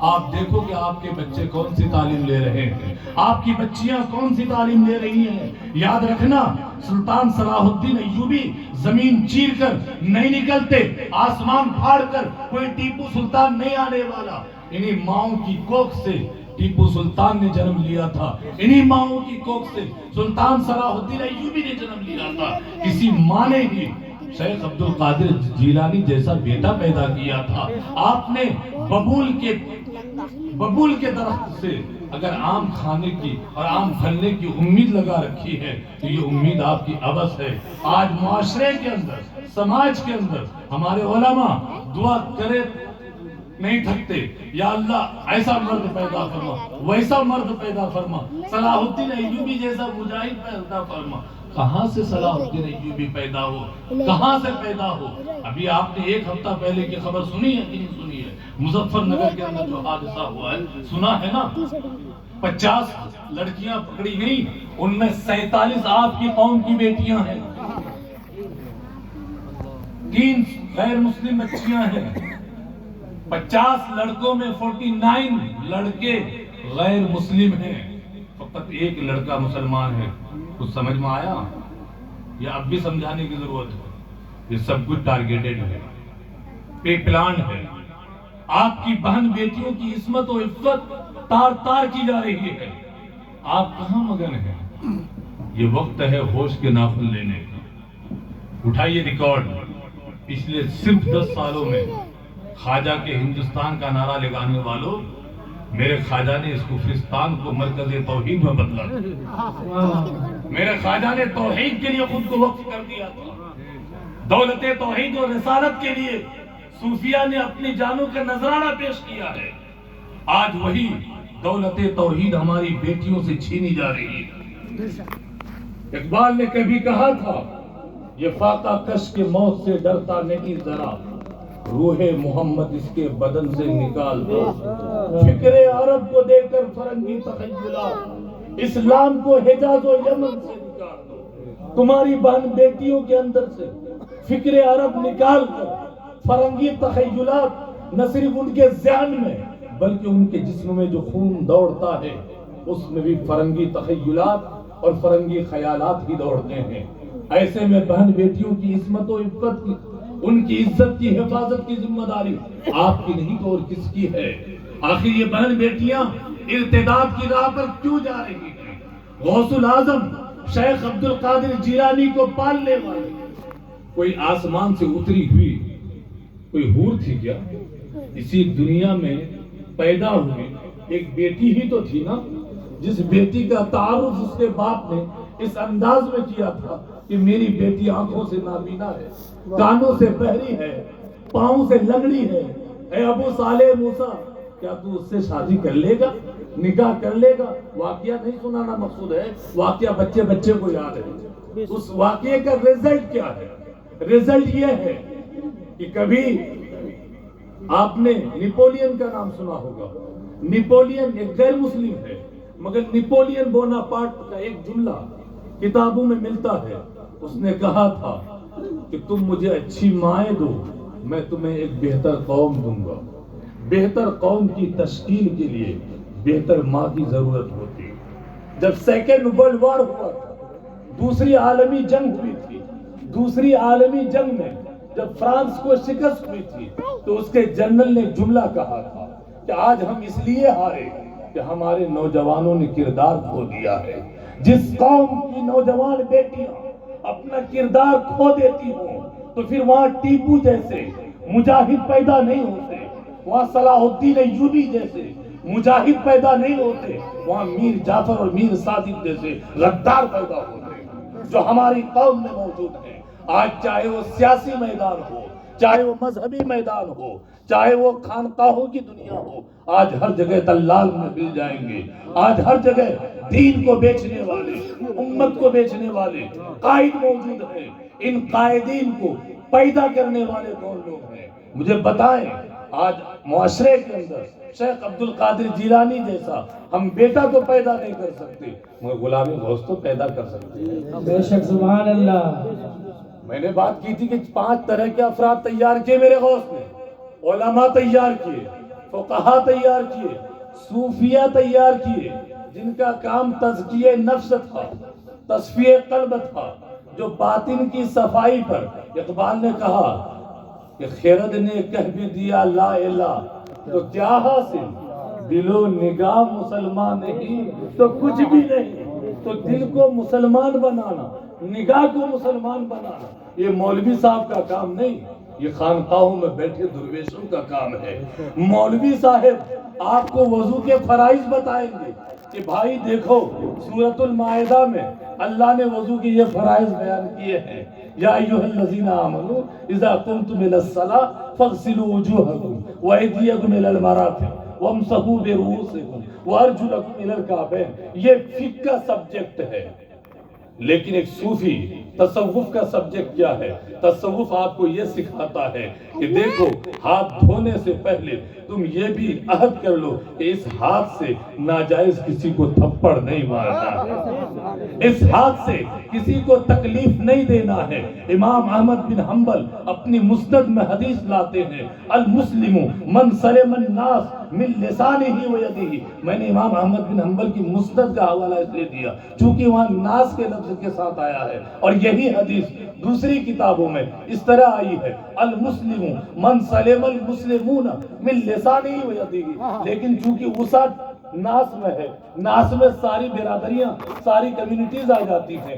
آپ دیکھو کہ آپ کے بچے کون سی تعلیم لے رہے ہیں، آپ کی بچیاں کون سی تعلیم لے رہی ہیں۔ یاد رکھنا سلطان صلاح الدین ایوبی زمین چیر کر نہیں نکلتے، آسمان پھاڑ کر کوئی ٹیپو سلطان نہیں آنے والا۔ انہی ماؤں کی کوکھ سے ٹیپو سلطان نے جنم لیا تھا، انہی ماؤں کی کوکھ سے سلطان صلاح الدین ایوبی نے جنم لیا تھا۔ کسی ماں نے ہی شیخ عبد القادر جیلانی جیسا بیٹا پیدا کیا تھا۔ آپ نے ببول کے درخت سے اگر آم کھانے کی اور آم پھلنے کی امید لگا رکھی ہے تو یہ امید آپ کی عبث ہے۔ آج معاشرے کے اندر، سماج کے اندر ہمارے علماء دعا کرے نہیں تھکتے، یا اللہ ایسا مرد پیدا فرما، ویسا مرد پیدا فرما، صلاح الدین ایوبی جیسا مجاہد پیدا فرما۔ کہاں سے صلاح الدین ایوبی پیدا ہو، کہاں سے پیدا ہو؟ ابھی آپ نے ایک ہفتہ پہلے کی خبر سنی ہے کہ نہیں سنی ہے؟ مظفر نگر کے اندر جو حادثہ ہوا ہے، سنا ہے نا؟ 50 لڑکیاں پکڑی گئی، ان میں 47 آپ کی قوم کی بیٹیاں ہیں، 3 غیر مسلم بچیاں ہیں۔ 50 لڑکوں میں 49 لڑکے غیر مسلم ہیں، فقط ایک لڑکا مسلمان ہے۔ کچھ سمجھ میں آیا؟ یا اب بھی سمجھانے کی ضرورت ہے؟ یہ سب کچھ ٹارگیٹڈ ہے، پے پلان ہے۔ آپ کی بہن بیٹیوں کی عصمت و عفت تار تار کی جا رہی ہے، آپ کہاں مگن ہیں؟ یہ وقت ہے ہوش کے ناخن لینے کا۔ اٹھائیے ریکارڈ، پچھلے صرف 10 سالوں میں خواجہ کے ہندوستان کا نعرہ لگانے والوں، میرے خواجہ نے اس کفرستان کو مرکز توحید میں بدلا۔ میرے خواجہ نے توحید کے لیے خود کو وقف کر دیا تھا، دولت توحید اور رسالت کے لیے صوفیہ نے اپنی جانوں کا نذرانہ پیش کیا ہے۔ آج وہی دولت توحید ہماری بیٹیوں سے چھینی جا رہی ہے۔ اقبال نے کبھی کہا تھا، یہ فاقہ کش کے موت سے ڈرتا نہیں ذرا، روح محمد اس کے بدن سے نکال دو، فکر عرب کو دے کر فرنگی تخیلات، اسلام کو حجاز و یمن سے نکال دو۔ تمہاری بہن بیٹیوں کے اندر سے فکر عرب نکال کر فرنگی تخیلات نہ صرف ان کے ذہن میں بلکہ ان کے جسم میں جو خون دوڑتا ہے اس میں بھی فرنگی تخیلات اور فرنگی خیالات ہی دوڑتے ہیں۔ ایسے میں بہن بیٹیوں کی عصمت و عفت کی، ان کی عزت کی حفاظت کی ذمہ داری آپ کی نہیں تو اور کس کی ہے؟ آخر یہ بہن بیٹیاں ارتداد کی راہ پر کیوں جا رہی ہیں؟ غوث الاعظم شیخ عبد القادر جیلانی کو پالنے والے کوئی آسمان سے اتری ہوئی کوئی حور تھی کیا؟ اسی دنیا میں پیدا ہوئی ایک بیٹی ہی تو تھی نا، جس بیٹی کا تعارف اس کے باپ نے اس انداز میں کیا تھا کہ میری بیٹی آنکھوں سے نابینا ہے، کانوں سے بہری ہے، پاؤں سے لنگڑی ہے، اے ابو صالح موسیٰ کیا تو اس سے شادی کر لے گا، نکاح کر لے گا؟ واقعہ نہیں سنانا مقصود ہے، واقعہ بچے بچے کو یاد ہے۔ اس واقعے کا رزلٹ کیا ہے؟ رزلٹ یہ ہے کہ کبھی آپ نے نیپولین کا نام سنا ہوگا۔ نیپولین ایک غیر مسلم ہے، مگر نیپولین بوناپارٹ کا ایک جملہ کتابوں میں ملتا ہے۔ اس نے کہا تھا کہ تم مجھے اچھی مائیں دو، میں تمہیں ایک بہتر قوم دوں گا۔ بہتر قوم کی تشکیل کے لیے بہتر ماں کی ضرورت ہوتی ہے۔ جب سیکنڈ ورلڈ وار ہوا تھا، دوسری عالمی جنگ ہوئی تھی، دوسری عالمی جنگ میں جب فرانس کو شکست ہوئی تھی تو اس کے جنرل نے جملہ کہا تھا کہ آج ہم اس لیے ہارے کہ ہمارے نوجوانوں نے کردار کھو دیا ہے۔ جس قوم کی نوجوان بیٹیاں اپنا کردار کھو دیتی ہوں تو پھر وہاں ٹیپو جیسے مجاہد پیدا نہیں ہوتے، وہاں صلاح الدین ایوبی جیسے مجاہد پیدا نہیں ہوتے، وہاں میر جعفر اور میر صادق جیسے غدار پیدا ہوتے جو ہماری قوم میں موجود ہیں۔ آج چاہے وہ سیاسی میدان ہو، چاہے وہ مذہبی میدان ہو، چاہے وہ خانقاہوں کی دنیا ہو، آج ہر جگہ دلال میں مل جائیں گے۔ آج ہر جگہ دین کو بیچنے والے، امت کو بیچنے والے قائد موجود ہیں۔ ان قائدین کو پیدا کرنے والے کون لوگ ہیں؟ مجھے بتائیں۔ آج معاشرے کے اندر شیخ عبد القادر جیلانی جیسا ہم بیٹا تو پیدا نہیں کر سکتے مگر غلام غوث تو پیدا کر سکتے ہیں۔ بے شک سبحان اللہ۔ میں نے بات کی تھی کہ 5 طرح کے افراد تیار کیے میرے غوث نے، علماء تیار کیے، فقہا تیار کیے، صوفیہ تیار کیے، جن کا کام تزکیہ نفس تھا، تصفیہ قلب تھا، جو باطن کی صفائی پر اقبال نے کہا کہ خیرد نے کہہ بھی دیا لا الہ تو کیا حاصل، دل و نگاہ مسلمان نہیں تو کچھ بھی نہیں۔ تو دل کو مسلمان بنانا، نگاہ کو مسلمان بنانا یہ مولوی صاحب کا کام نہیں، یہ خانقاہوں میں بیٹھے درویشوں کا کام ہے۔ مولوی صاحب آپ کو وضو کے فرائض بتائیں گے کہ بھائی دیکھو سورۃ المائدہ میں اللہ نے وضو کے یہ فرائض بیان کیے ہیں، یا ایھا الذین آمنوا اذا قمتم الی الصلاۃ فاغسلوا وجوہکم وایدیکم الی المرافق وامسحوا برؤوسکم وارجلکم الی الکعبین۔ یہ فقہ کا سبجیکٹ ہے، لیکن ایک صوفی تصوف کا سبجیکٹ کیا ہے؟ تصوف آپ کو یہ سکھاتا ہے کہ دیکھو ہاتھ دھونے سے پہلے تم یہ بھی عہد کر لو کہ اس ہاتھ سے ناجائز کسی کو تھپڑ نہیں مارنا، اس ہاتھ سے کسی کو تکلیف نہیں دینا ہے۔ امام احمد بن حنبل اپنی مسند میں حدیث لاتے ہیں، المسلم من سلم الناس من لسانہ و یدہ۔ میں نے امام احمد بن حنبل کی مسند کا حوالہ اس لیے دیا چونکہ وہاں ناس کے لفظ کے ساتھ آیا ہے، اور یہی حدیث دوسری کتابوں میں اس طرح آئی ہے، المسلم من سلم المسلمون من لسانہ و یدہ۔ لیکن چونکہ وسعت ناس میں ہے، ناس میں ساری برادریاں، ساری کمیونٹیز آ جاتی ہیں،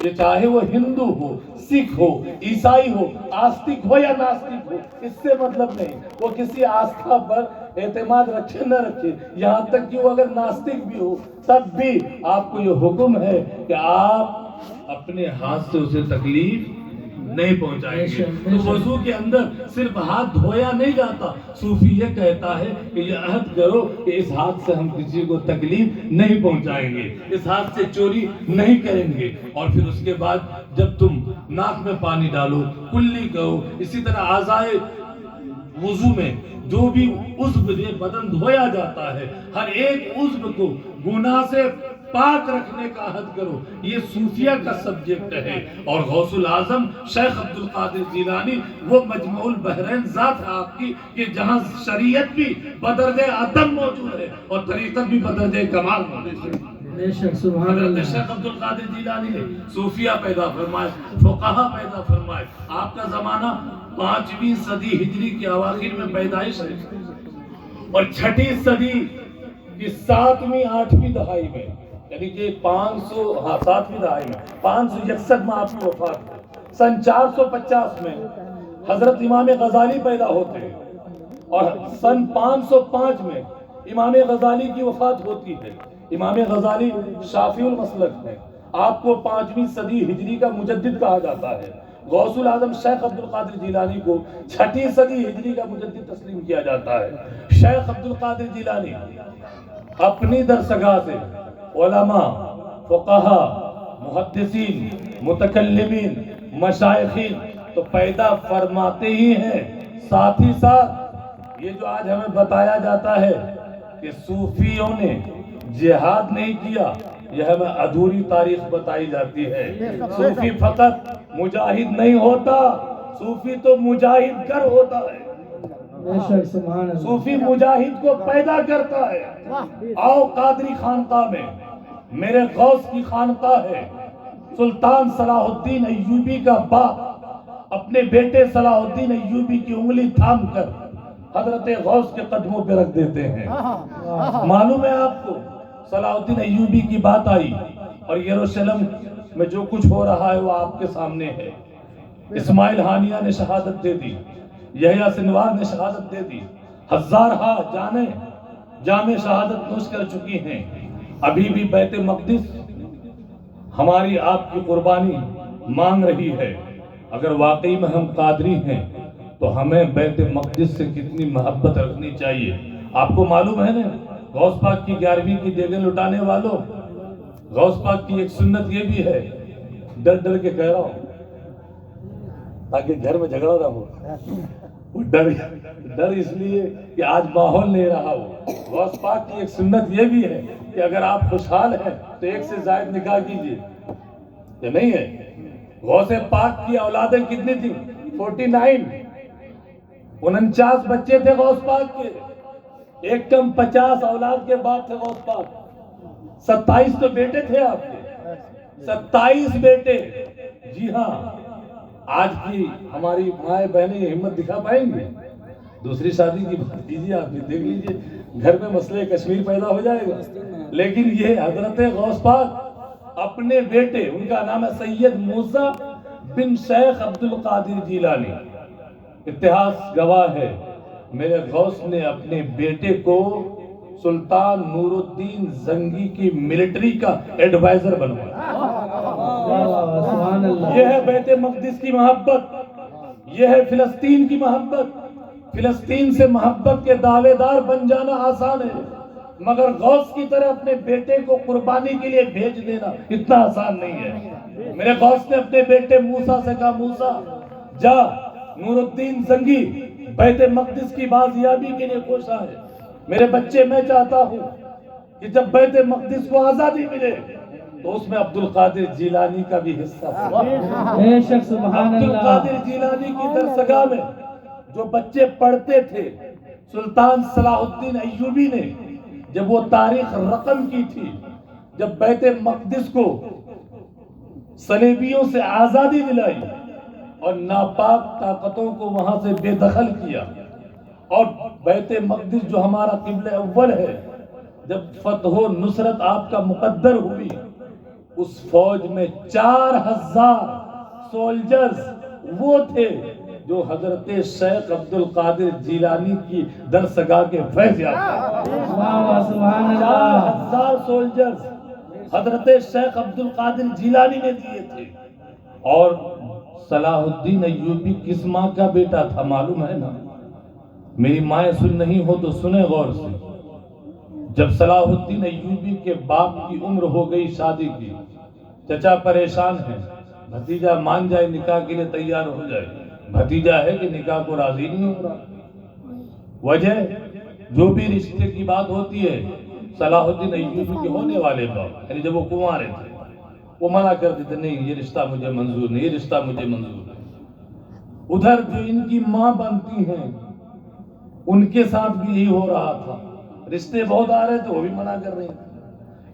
یہ چاہے وہ ہندو ہو، سکھ ہو، عیسائی ہو، آستک ہو یا ناستک ہو، اس سے مطلب نہیں، وہ کسی آستھا پر اعتماد رکھے نہ رکھے، یہاں تک کہ وہ اگر ناستک بھی ہو تب بھی آپ کو یہ حکم ہے کہ آپ اپنے ہاتھ سے اسے تکلیف نہیں پہنچائیں گے۔ تو وضو کے اندر صرف ہاتھ دھویا نہیں جاتا، صوفی یہ کہتا ہے کہ یہ عہد کرو کہ اس ہاتھ سے ہم کسی کو تکلیف نہیں پہنچائیں گے، اس ہاتھ سے چوری نہیں کریں گے، اور پھر اس کے بعد جب تم ناک میں پانی ڈالو، کلی کرو، اسی طرح اعضائے وضو میں جو بھی عضو یہ بدن دھویا جاتا ہے، ہر ایک عضو کو گناہ سے پاک رکھنے کا عہد کرو۔ یہ صوفیہ کا سبجیکٹ ہے، اور غوث العظم شیخ عبد القادر جیلانی وہ مجمع البحرین ذات ہے آپ کی، کہ جہاں شریعت بھی بدرجہ عدم موجود ہے اور طریقت بھی بدرجہ کمال موجود ہے۔ بے شک سبحان حضرت اللہ۔ شیخ عبد القادر جیلانی نے صوفیہ پیدا فرمائے، فقہا پیدا فرمائے۔ آپ کا زمانہ 5ویں صدی ہجری کے اواخر میں پیدائش ہے، اور 6ٹھی صدی کی 7ویں 8ویں دہائی میں، یعنی کہ 7ویں دہائی میں 561 میں آپ کی وفات ہے۔ سن 450 میں حضرت امام غزالی پیدا ہوتے ہیں، اور سن 505 میں امام غزالی کی وفات ہوتی ہے۔ امام غزالی شافعی المسلک ہے، آپ کو 5ویں صدی ہجری کا مجدد کہا جاتا ہے۔ غوث العظم شیخ عبد القادر جیلانی کو 6ٹھی صدی ہجری کا مجدد تسلیم کیا جاتا ہے۔ شیخ عبد القادر جیلانی اپنی درسگاہ سے علماء، فقہا، محدثین، متکلمین، مشائخین تو پیدا فرماتے ہی ہیں، ساتھ ہی ساتھ یہ جو آج ہمیں بتایا جاتا ہے کہ صوفیوں نے جہاد نہیں کیا، یہ ہمیں ادھوری تاریخ بتائی جاتی ہے۔ صوفی فقط مجاہد نہیں ہوتا، صوفی تو مجاہد گر ہوتا ہے، بے شک سبحان اللہ۔ صوفی مجاہد کو پیدا کرتا ہے۔ آؤ قادری خانقاہ میں، میرے غوث کی خانقاہ ہے، سلطان صلاح الدین ایوبی کا باپ اپنے بیٹے صلاح الدین ایوبی کی انگلی تھام کر حضرت غوث کے قدموں پہ رکھ دیتے ہیں۔ معلوم ہے آپ کو صلاح الدین ایوبی کی بات آئی، اور یروشلم میں جو کچھ ہو رہا ہے وہ آپ کے سامنے ہے۔ اسماعیل ہانیہ نے شہادت دے دی، یحییٰ سنوار نے شہادت دے دی، ہزارہا جانیں جامع شہادت نوش کر چکی ہیں۔ ابھی بھی بیت مقدس ہماری آپ کی قربانی مانگ رہی ہے۔ اگر واقعی میں ہم قادری ہیں تو ہمیں بیت مقدس سے کتنی محبت رکھنی چاہیے۔ آپ کو معلوم ہے نا، غوث پاک کی 11ویں کی دیگیں لٹانے والوں، غوث پاک کی ایک سنت یہ بھی ہے، ڈر ڈر کے کہہ رہا ہوں تاکہ گھر میں جھگڑا نہ ہو، وہ ڈر اس لیے کہ آج ماحول نہیں رہا ہو۔ غوث پاک کی ایک سنت یہ بھی ہے کہ اگر آپ خوشحال ہیں تو 1 سے زائد نکاح کیجئے، یہ نہیں ہے؟ غوث پاک کی اولادیں کتنی تھیں؟ 49، 49 بچے تھے غوث پاک کے، ایک کم 50 اولاد کے بعد تھے غوث پاک۔ 27 تو بیٹے تھے آپ کے، 27 بیٹے۔ جی ہاں، آج کی ہماری مائیں بہنیں یہ ہمت دکھا پائیں گے؟ دوسری شادی کی بات کیجیے، آپ بھی دیکھ لیجیے، گھر میں مسئلہ کشمیر پیدا ہو جائے گا۔ لیکن یہ حضرت غوث پاک اپنے بیٹے، ان کا نام ہے سید موسیٰ بن شیخ عبد القادر جیلانی، اتہاس گواہ ہے میرے غوث نے اپنے بیٹے کو سلطان نور الدین زنگی کی ملٹری کا ایڈوائزر بنوایا. سبحان اللہ. یہ ہے بیت مقدس کی محبت، یہ ہے فلسطین کی محبت. فلسطین سے محبت کے دعوے دار بن جانا آسان ہے، مگر غوث کی طرح اپنے بیٹے کو قربانی کے لیے بھیج دینا اتنا آسان نہیں ہے. میرے غوث نے اپنے بیٹے موسیٰ سے کہا، موسیٰ جا، نور الدین زنگی بیت مقدس کی بازیابی کے لیے کوشاں ہے. میرے بچے، میں چاہتا ہوں کہ جب بیت مقدس کو آزادی ملے تو اس میں عبد القادر جیلانی کا بھی حصہ ہو. بے شک سبحان عبد اللہ. القادر جیلانی کی درسگاہ میں جو بچے پڑھتے تھے، سلطان صلاح الدین ایوبی نے جب وہ تاریخ رقم کی تھی، جب بیت مقدس کو صلیبیوں سے آزادی دلائی اور ناپاک طاقتوں کو وہاں سے بے دخل کیا، اور بیت مقدس جو ہمارا قبلہ اول ہے، جب فتح و نصرت آپ کا مقدر ہوئی، اس فوج میں 4000 سولجرز وہ تھے جو حضرت شیخ عبد القادر جیلانی کی درسگاہ کے فیض یافتہ. سبحان اللہ. 4000 سولجرز حضرت شیخ عبد القادر جیلانی نے دیے تھے. اور صلاح الدین ایوبی کس ماں کا بیٹا تھا معلوم ہے نا؟ میری مائیں سن نہیں ہو تو سنیں غور سے. جب صلاح الدین ایوبی کے باپ کی عمر ہو گئی شادی کی، چچا پریشان ہے، بھتیجا مان جائے نکاح کے لیے تیار ہو جائے، بھتیجا ہے کہ نکاح کو راضی نہیں ہو رہا. وجہ جو بھی رشتے کی بات ہوتی ہے، صلاح الدین ایوبی کے ہونے والے باپ یعنی جب وہ کنوارے تھے وہ منع کر دیتے، نہیں یہ رشتہ مجھے منظور نہیں، یہ رشتہ مجھے منظور نہیں. ادھر جو ان کی ماں بنتی ہیں ان کے ساتھ بھی یہی ہو رہا تھا، رشتے بہت آ رہے تھے وہ بھی منع کر رہے تھے.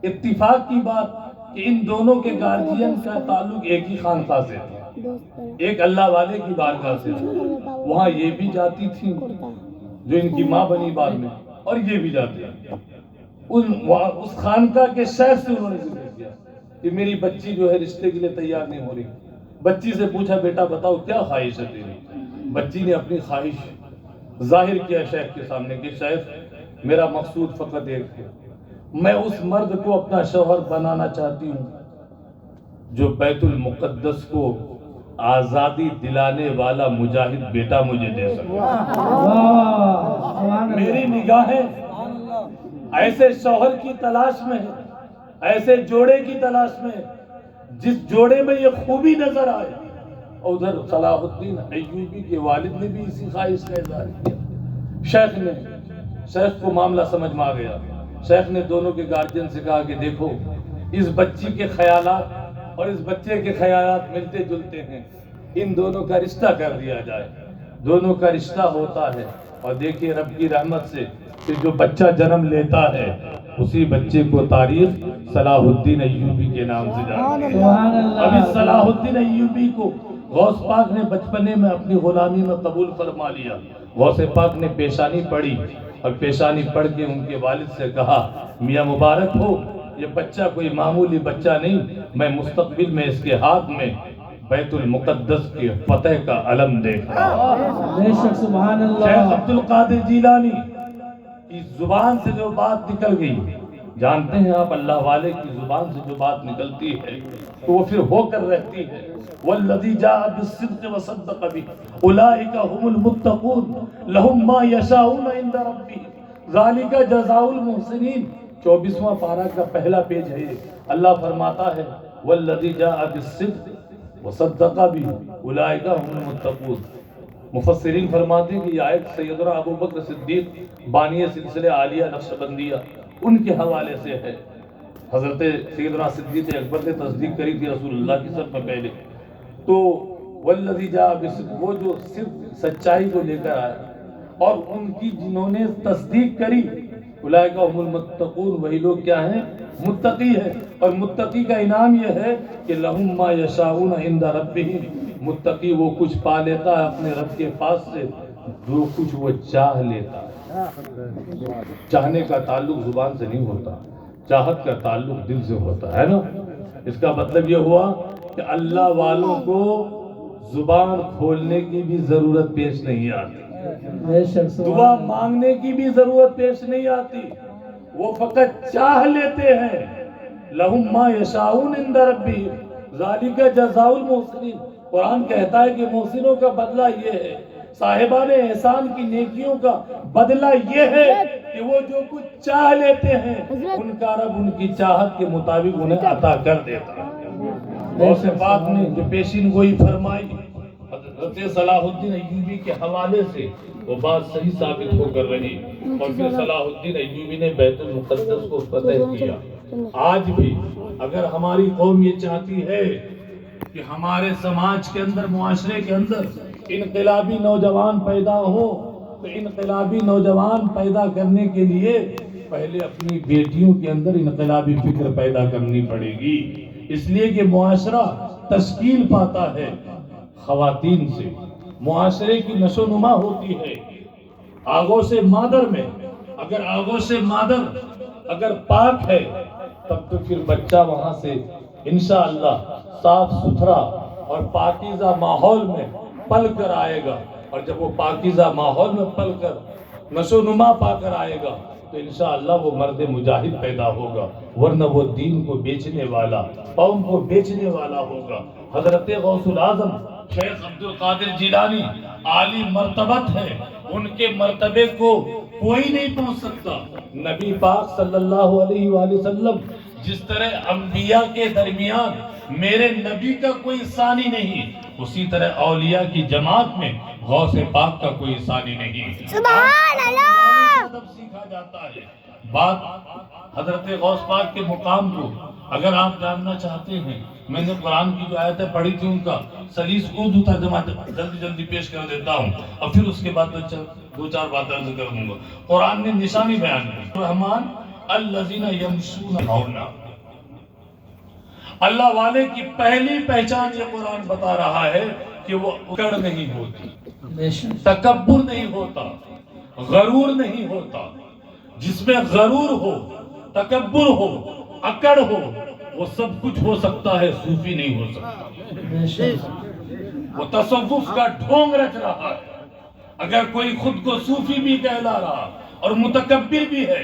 اتفاق کی بات کہ ان دونوں کے گارجین کا تعلق ایک ہی خانقاہ سے تھا، ایک اللہ والے کی بارگاہ سے تھا. وہاں یہ بھی جاتی تھی جو ان کی ماں بنی بعد میں، اور یہ بھی جاتے ہیں. اس خانقاہ کے شیخ سے انہوں نے ذکر کیا کہ میری بچی جو ہے رشتے کے لیے تیار نہیں ہو رہی. بچی سے پوچھا، بیٹا بتاؤ کیا خواہش ہے تیری؟ بچی نے اپنی خواہش ظاہر کیا شیخ کے سامنے کہ شیخ میرا مقصود فقط ایک ہے، میں اس مرد کو اپنا شوہر بنانا چاہتی ہوں جو بیت المقدس کو آزادی دلانے والا مجاہد بیٹا مجھے دے سکے. میری نگاہیں ایسے شوہر کی تلاش میں ہے، ایسے جوڑے کی تلاش میں ہے جس جوڑے میں یہ خوبی نظر آئے. اور ادھر صلاح الدین ایوبی کے والد نے بھی اسی خواہش کا اظہار کیا. شیخ کو معاملہ سمجھ میں آ گیا. شیخ نے دونوں کے گارجین سے کہا کہ دیکھو اس بچی کے خیالات اور اس بچے کے خیالات ملتے جلتے ہیں، ان دونوں کا رشتہ کر دیا جائے. دونوں کا رشتہ ہوتا ہے اور دیکھیے رب کی رحمت سے کہ جو بچہ جنم لیتا ہے اسی بچے کو تاریخ صلاح الدین ایوبی کے نام سے جاتی ہے. اب اس صلاح الدین ایوبی کو غوث پاک نے بچپنے میں اپنی غلامی میں قبول فرما لیا. غوث پاک نے پیشانی پڑھی اور پیشانی پڑھ کے ان کے والد سے کہا، میاں مبارک ہو، یہ بچہ کوئی معمولی بچہ نہیں، میں مستقبل میں اس کے ہاتھ میں بیت المقدس کے فتح کا علم دیکھ رہا ہوں. بے شک سبحان اللہ. شیخ عبد القادر جیلانی کی زبان سے جو بات نکل گئی، جانتے ہیں آپ اللہ والے کی زبان سے جو بات نکلتی ہے تو وہ پھر ہو کر رہتی ہے. والذی جاء بالصدق وصدق به اولئک هم المتقون لهم ما یشاءون عند ربهم ذلک جزاء المحسنین. 24واں پارہ کا پہلا پیج ہے. اللہ فرماتا ہے والذی جاء بالصدق وصدق به اولئک هم المتقون. مفسرین فرماتے ہیں کہ یہ آیت سیدنا ابو بکر صدیق بانی سلسلہ عالیہ نقشبندیہ ان کے حوالے سے ہے. حضرت سیدنا صدیق اکبر نے تصدیق کری تھی رسول اللہ کی سب میں پہلے. تو والذی جاء بالصدق وہ جو صرف سچائی کو لے کر آیا اور ان کی جنہوں نے تصدیق کری، اولئک هم المتقون، وہی لوگ کیا ہیں؟ متقی ہے. اور متقی کا انعام یہ ہے کہ لہم ما یشاءون عند ربهم. متقی وہ کچھ پا لیتا ہے اپنے رب کے پاس سے جو کچھ وہ چاہ لیتا ہے. چاہنے کا تعلق زبان سے نہیں ہوتا، چاہت کا تعلق دل سے ہوتا ہے نا. اس کا مطلب یہ ہوا کہ اللہ والوں کو زبان کھولنے کی بھی ضرورت پیش نہیں آتی، بے شک دعا مانگنے کی بھی ضرورت پیش نہیں آتی، وہ فقط چاہ لیتے ہیں۔ لَهُمْ مَا يَشَاءُونَ عِندَ رَبِّهِمْ ذَلِكَ جَزَاءُ الْمُحْسِنِينَ۔ قرآن کہتا ہے کہ محسنوں کا بدلہ یہ ہے، صاحبان احسان کی نیکیوں کا بدلہ یہ ہے کہ وہ جو کچھ چاہ لیتے ہیں ان کا رب ان کی چاہت کے مطابق انہیں عطا کر دیتا ہے۔ غوث پاک نے جو پیشین گوئی فرمائی حضرت صلاح الدین ایوبی کے حوالے سے وہ بات صحیح ثابت ہو کر رہی، اور پھر صلاح الدین ایوبی نے بیت المقدس کو فتح کیا۔ آج بھی اگر ہماری قوم یہ چاہتی ہے کہ ہمارے سماج کے اندر، معاشرے کے اندر انقلابی نوجوان پیدا ہو، تو انقلابی نوجوان پیدا کرنے کے لیے پہلے اپنی بیٹیوں کے اندر انقلابی فکر پیدا کرنی پڑے گی، اس لیے کہ معاشرہ تشکیل پاتا ہے خواتین سے، معاشرے کی نشو نما ہوتی ہے آغوش مادر میں۔ اگر آغوش مادر اگر پاک ہے تب تو پھر بچہ وہاں سے انشاءاللہ صاف ستھرا اور پاکیزہ ماحول میں پل کر آئے گا، اور جب وہ پاکیزہ ماحول میں پل کر نشو نما پا کر آئے گا تو انشاءاللہ وہ مرد مجاہد پیدا ہوگا، ورنہ وہ دین کو بیچنے والا، قوم کو بیچنے والا ہوگا۔ حضرت غوث العظم شیخ عبد القادر جیلانی عالی مرتبت ہے، ان کے مرتبے کو کوئی نہیں پہنچ سکتا۔ نبی پاک صلی اللہ علیہ وآلہ وسلم جس طرح انبیاء کے درمیان میرے نبی کا کوئی ثانی نہیں، اسی طرح اولیاء کی جماعت میں غوث پاک کا کوئی ثانی نہیں۔ سبحان اللہ۔ ادب سیکھا جاتا ہے۔ بات حضرت غوث پاک کے مقام کو اگر آپ جاننا چاہتے ہیں، میں نے قرآن کی جو آیتیں پڑھی تھی ان کا سلیس اردو ترجمہ جلدی پیش کر دیتا ہوں، اور پھر اس کے بعد دو چار باتیں عرض کر دوں گا۔ قرآن نے نشانی بیان کی، رحمان الذین یمشون ہونا، اللہ والے کی پہلی پہچان یہ قرآن بتا رہا ہے کہ وہ اکڑ نہیں ہوتی، بے شک تکبر نہیں ہوتا، غرور نہیں ہوتا۔ جس میں غرور ہو، تکبر ہو، اکڑ ہو، وہ سب کچھ ہو سکتا ہے، صوفی نہیں ہو سکتا۔ بے شک وہ تصوف کا ڈھونگ رکھ رہا ہے۔ اگر کوئی خود کو صوفی بھی کہلا رہا اور متکبر بھی ہے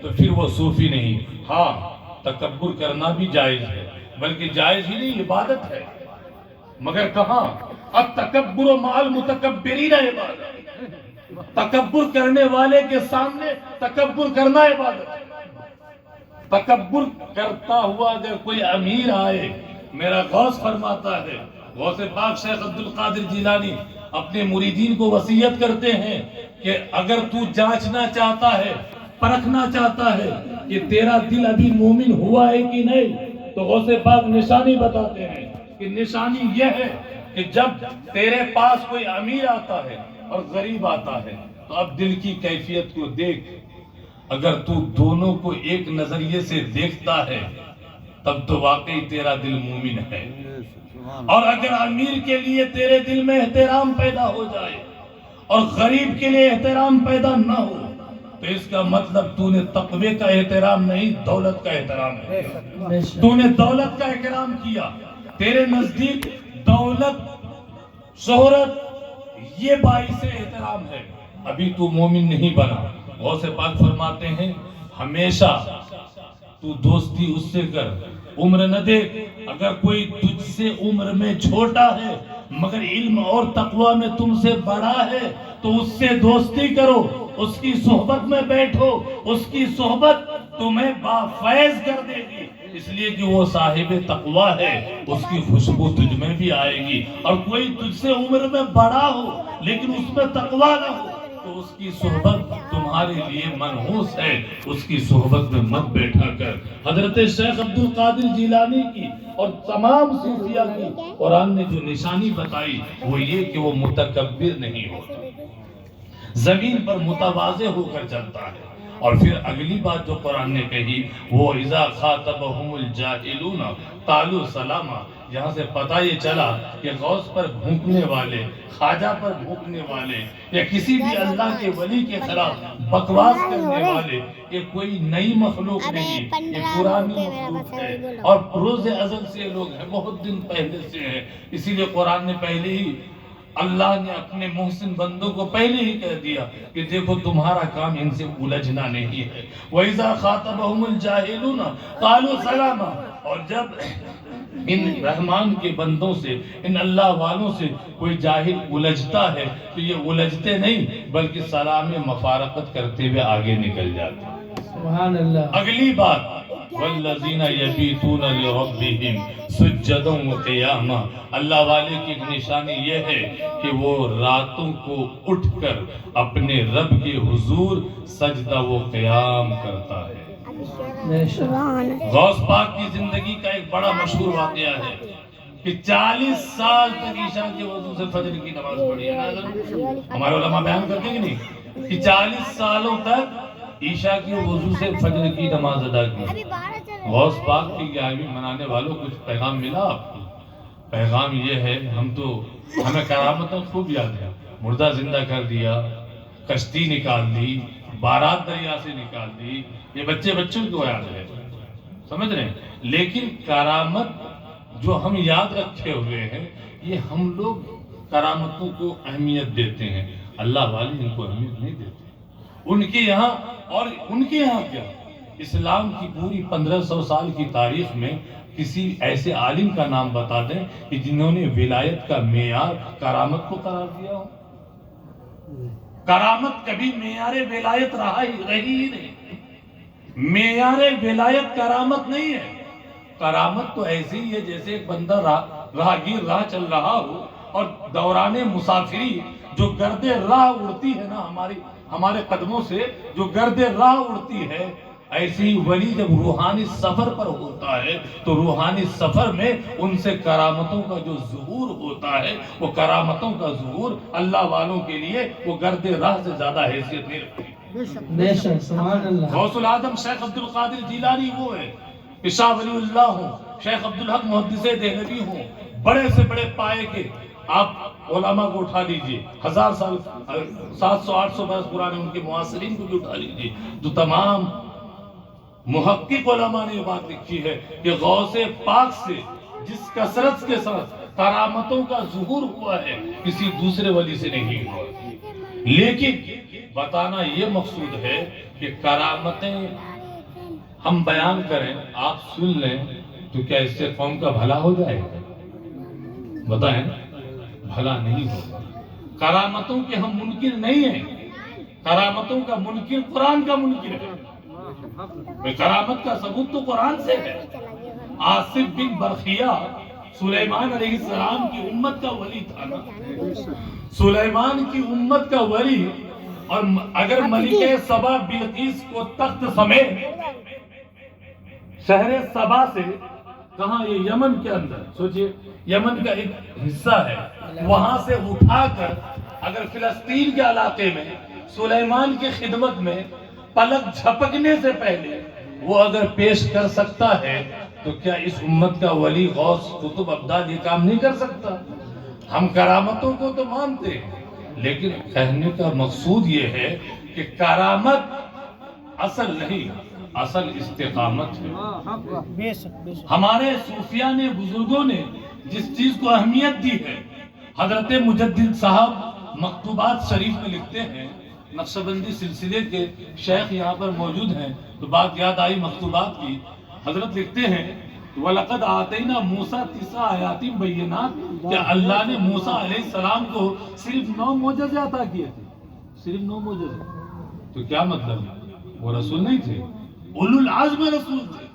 تو پھر وہ صوفی نہیں۔ ہاں، تکبر کرنا بھی جائز ہے، بلکہ جائز ہی نہیں، عبادت ہے، مگر کہاں التکبر مع المتکبرین عبادت۔ تکبر کرنے والے کے سامنے تکبر کرنا عبادت ہے۔ تکبر کرتا ہوا اگر کوئی امیر آئے، میرا غوث فرماتا ہے، غوث پاک شیخ عبد القادر جیلانی اپنے مریدین کو وصیت کرتے ہیں کہ اگر تو جانچنا چاہتا ہے، پرکھنا چاہتا ہے کہ تیرا دل ابھی مومن ہوا ہے کہ نہیں، تو غوث پاک نشانی بتاتے ہیں کہ نشانی یہ ہے کہ جب تیرے پاس کوئی امیر آتا ہے اور غریب آتا ہے تو اب دل کی کیفیت کو دیکھ، اگر تو دونوں کو ایک نظریے سے دیکھتا ہے تب تو واقعی تیرا دل مومن ہے، اور اگر امیر کے لیے تیرے دل میں احترام پیدا ہو جائے اور غریب کے لیے احترام پیدا نہ ہو تو اس کا مطلب تو نے تقوی کا احترام نہیں، دولت کا احترام ہے۔ بے شک تو نے دولت کا احترام کیا، تیرے نزدیک دولت، شہرت یہ باعث احترام ہے، ابھی تو مومن نہیں بنا۔ غوث پاک فرماتے ہیں ہمیشہ تو دوستی اس سے کر، عمر نہ دیکھ۔ اگر کوئی تجھ سے عمر میں چھوٹا ہے مگر علم اور تقوی میں تم سے بڑا ہے تو اس سے دوستی کرو، اس کی صحبت میں بیٹھو، اس کی صحبت تمہیں بافیض کر دے گی، اس لیے کہ وہ صاحب تقوی ہے، اس کی خوشبو تجھ میں بھی آئے گی۔ اور کوئی تجھ سے عمر میں بڑا ہو لیکن اس میں تقوی نہ ہو تو اس کی صحبت تمہارے لیے منحوس ہے، اس کی صحبت میں مت بیٹھا کر۔ حضرت شیخ عبد القادر جیلانی کی اور تمام صوفیاء کی قرآن نے جو نشانی بتائی وہ یہ کہ وہ متکبر نہیں ہوتا، زمین پر متواضع ہو کر چلتا ہے۔ اور پھر اگلی بات جو قرآن نے کہی وہ اذا خاطبہم الجاہلون قالوا سلاما، جہاں سے پتہ یہ چلا کہ غوث پر بھونکنے والے، خواجہ پر بھونکنے والے یا کسی بھی اللہ کے ولی کے خلاف بکواس کرنے والے یہ کوئی نئی مخلوق نہیں، یہ پرانی مخلوق ہے اور روز ازل سے یہ لوگ ہیں، بہت دن پہلے سے ہیں۔ اسی لیے قرآن نے پہلے ہی اللہ نے اپنے محسن بندوں کو پہلے ہی کہہ دیا کہ دیکھو تمہارا کام ان سے الجھنا نہیں ہے۔ وَإِذَا خَاطَبَهُمُ الْجَاهِلُونَ قَالُوا سَلَامًا، اور جب ان رحمان کے بندوں سے، ان اللہ والوں سے کوئی جاہل الجھتا ہے تو یہ الجھتے نہیں بلکہ سلام مفارقت کرتے ہوئے آگے نکل جاتے ہیں۔ سبحان اللہ۔ اگلی بات والذین یبیتون لربہم سجدا وقیاما، اللہ والے کی ایک نشانی یہ ہے کہ وہ راتوں کو اٹھ کر اپنے رب کے حضور سجدہ و قیام کرتا ہے۔ بے شک۔ غوث پاک کی زندگی کا ایک بڑا مشہور واقعہ ہے کہ 40 سال تک عشاء کے وضو سے فجر کی نماز پڑھی ہے نا حضرت؟ ہمارے علماء بیان کرتے ہیں کہ نہیں کہ 40 سالوں تک عشاء کی وضو سے فجر کی نماز ادا کی۔ غوث پاک کی 11ویں منانے والوں کو کچھ پیغام ملا آپ کو؟ پیغام یہ ہے، ہمیں کرامتیں خوب یاد ہے، مردہ زندہ کر دیا، کشتی نکال دی، بارات دریا سے نکال دی، یہ بچوں کو یاد ہے، سمجھ رہے ہیں؟ لیکن کرامت جو ہم یاد رکھے ہوئے ہیں یہ ہم لوگ کرامتوں کو اہمیت دیتے ہیں، اللہ والے ان کو اہمیت نہیں دیتے۔ ان کے یہاں اور ان کے یہاں کیا، اسلام کی پوری 1500 سال کی تاریخ میں کسی ایسے عالم کا نام بتا دیں کہ جنہوں نے ولایت کا معیار کرامت کو قرار دیا ہو؟ کرامت کبھی معیار ولایت رہی ہی نہیں۔ معیار ولایت کرامت نہیں ہے۔ کرامت تو ایسی ہی ہے جیسے ایک بندہ راہگیر راہ چل رہا ہو اور دوران مسافری جو گرد راہ اڑتی ہے نا ہمارے قدموں سے جو گرد راہ اڑتی ہے، ایسے ہی ولی جب روحانی سفر پر ہوتا ہے تو روحانی سفر میں ان سے کرامتوں کا جو ظہور ہوتا ہے وہ کرامتوں کا ظہور اللہ والوں کے لیے وہ گرد راہ سے زیادہ حیثیت نہیں رکھتی۔ بے شک، سبحان اللہ۔ غوث العظم شیخ عبد القادر جیلانی وہ ہے، شاہ ولی اللہ ہوں، شیخ عبدالحق محدث دہلوی ہوں، بڑے سے بڑے پائے کے آپ علماء کو اٹھا لیجئے، 1000 سال 700-800 برس پرانے ان کے معاصرین کو بھی اٹھا لیجئے، جو تمام محقق علماء نے یہ بات لکھی ہے کہ غوث پاک سے جس کثرت کے ساتھ کرامتوں کا ظہور ہوا ہے کسی دوسرے ولی سے نہیں ہوا۔ لیکن بتانا یہ مقصود ہے کہ کرامتیں ہم بیان کریں، آپ سن لیں تو کیا اس سے قوم کا بھلا ہو جائے گا؟ بتائیں، بھلا نہیں ہوگا۔ کرامتوں کے ہم منکر نہیں ہیں، کرامتوں کا منکر قرآن کا منکر ہے۔ کرامت کا ثبوت تو قرآن سے ہے۔ آصف بن برخیہ سلیمان علیہ السلام کی امت کا ولی تھا نا، سلیمان کی امت کا ولی، اور اگر ملکہ سبا بلقیس کو تخت سمیت شہر سبا سے کہاں، یہ یمن کے اندر، سوچئے یمن کا ایک حصہ ہے، وہاں سے اٹھا کر اگر فلسطین کے علاقے میں سلیمان کی خدمت میں پلک جھپکنے سے پہلے وہ اگر پیش کر سکتا ہے تو کیا اس امت کا ولی غوث قطب ابدال یہ کام نہیں کر سکتا؟ ہم کرامتوں کو تو مانتے ہیں، لیکن کہنے کا مقصود یہ ہے کہ کرامت اصل نہیں، اصل استقامت ہے۔ ہمارے صوفیاء نے، بزرگوں نے جس چیز کو اہمیت دی ہے، حضرت مجدد صاحب مکتوبات شریف میں لکھتے ہیں، نقشبندی سلسلے کے شیخ یہاں پر موجود ہیں تو بات یاد آئی مکتوبات کی، حضرت لکھتے ہیں وَلَقَدْ آتَيْنَا مُوسَىٰ 9 آیات بینات، کہ اللہ نے موسیٰ علیہ السلام کو صرف 9 معجزے عطا کیے تھے، صرف 9 معجزے۔ تو کیا مطلب؟ وہ رسول نہیں تھے، اولو العزم رسول تھے۔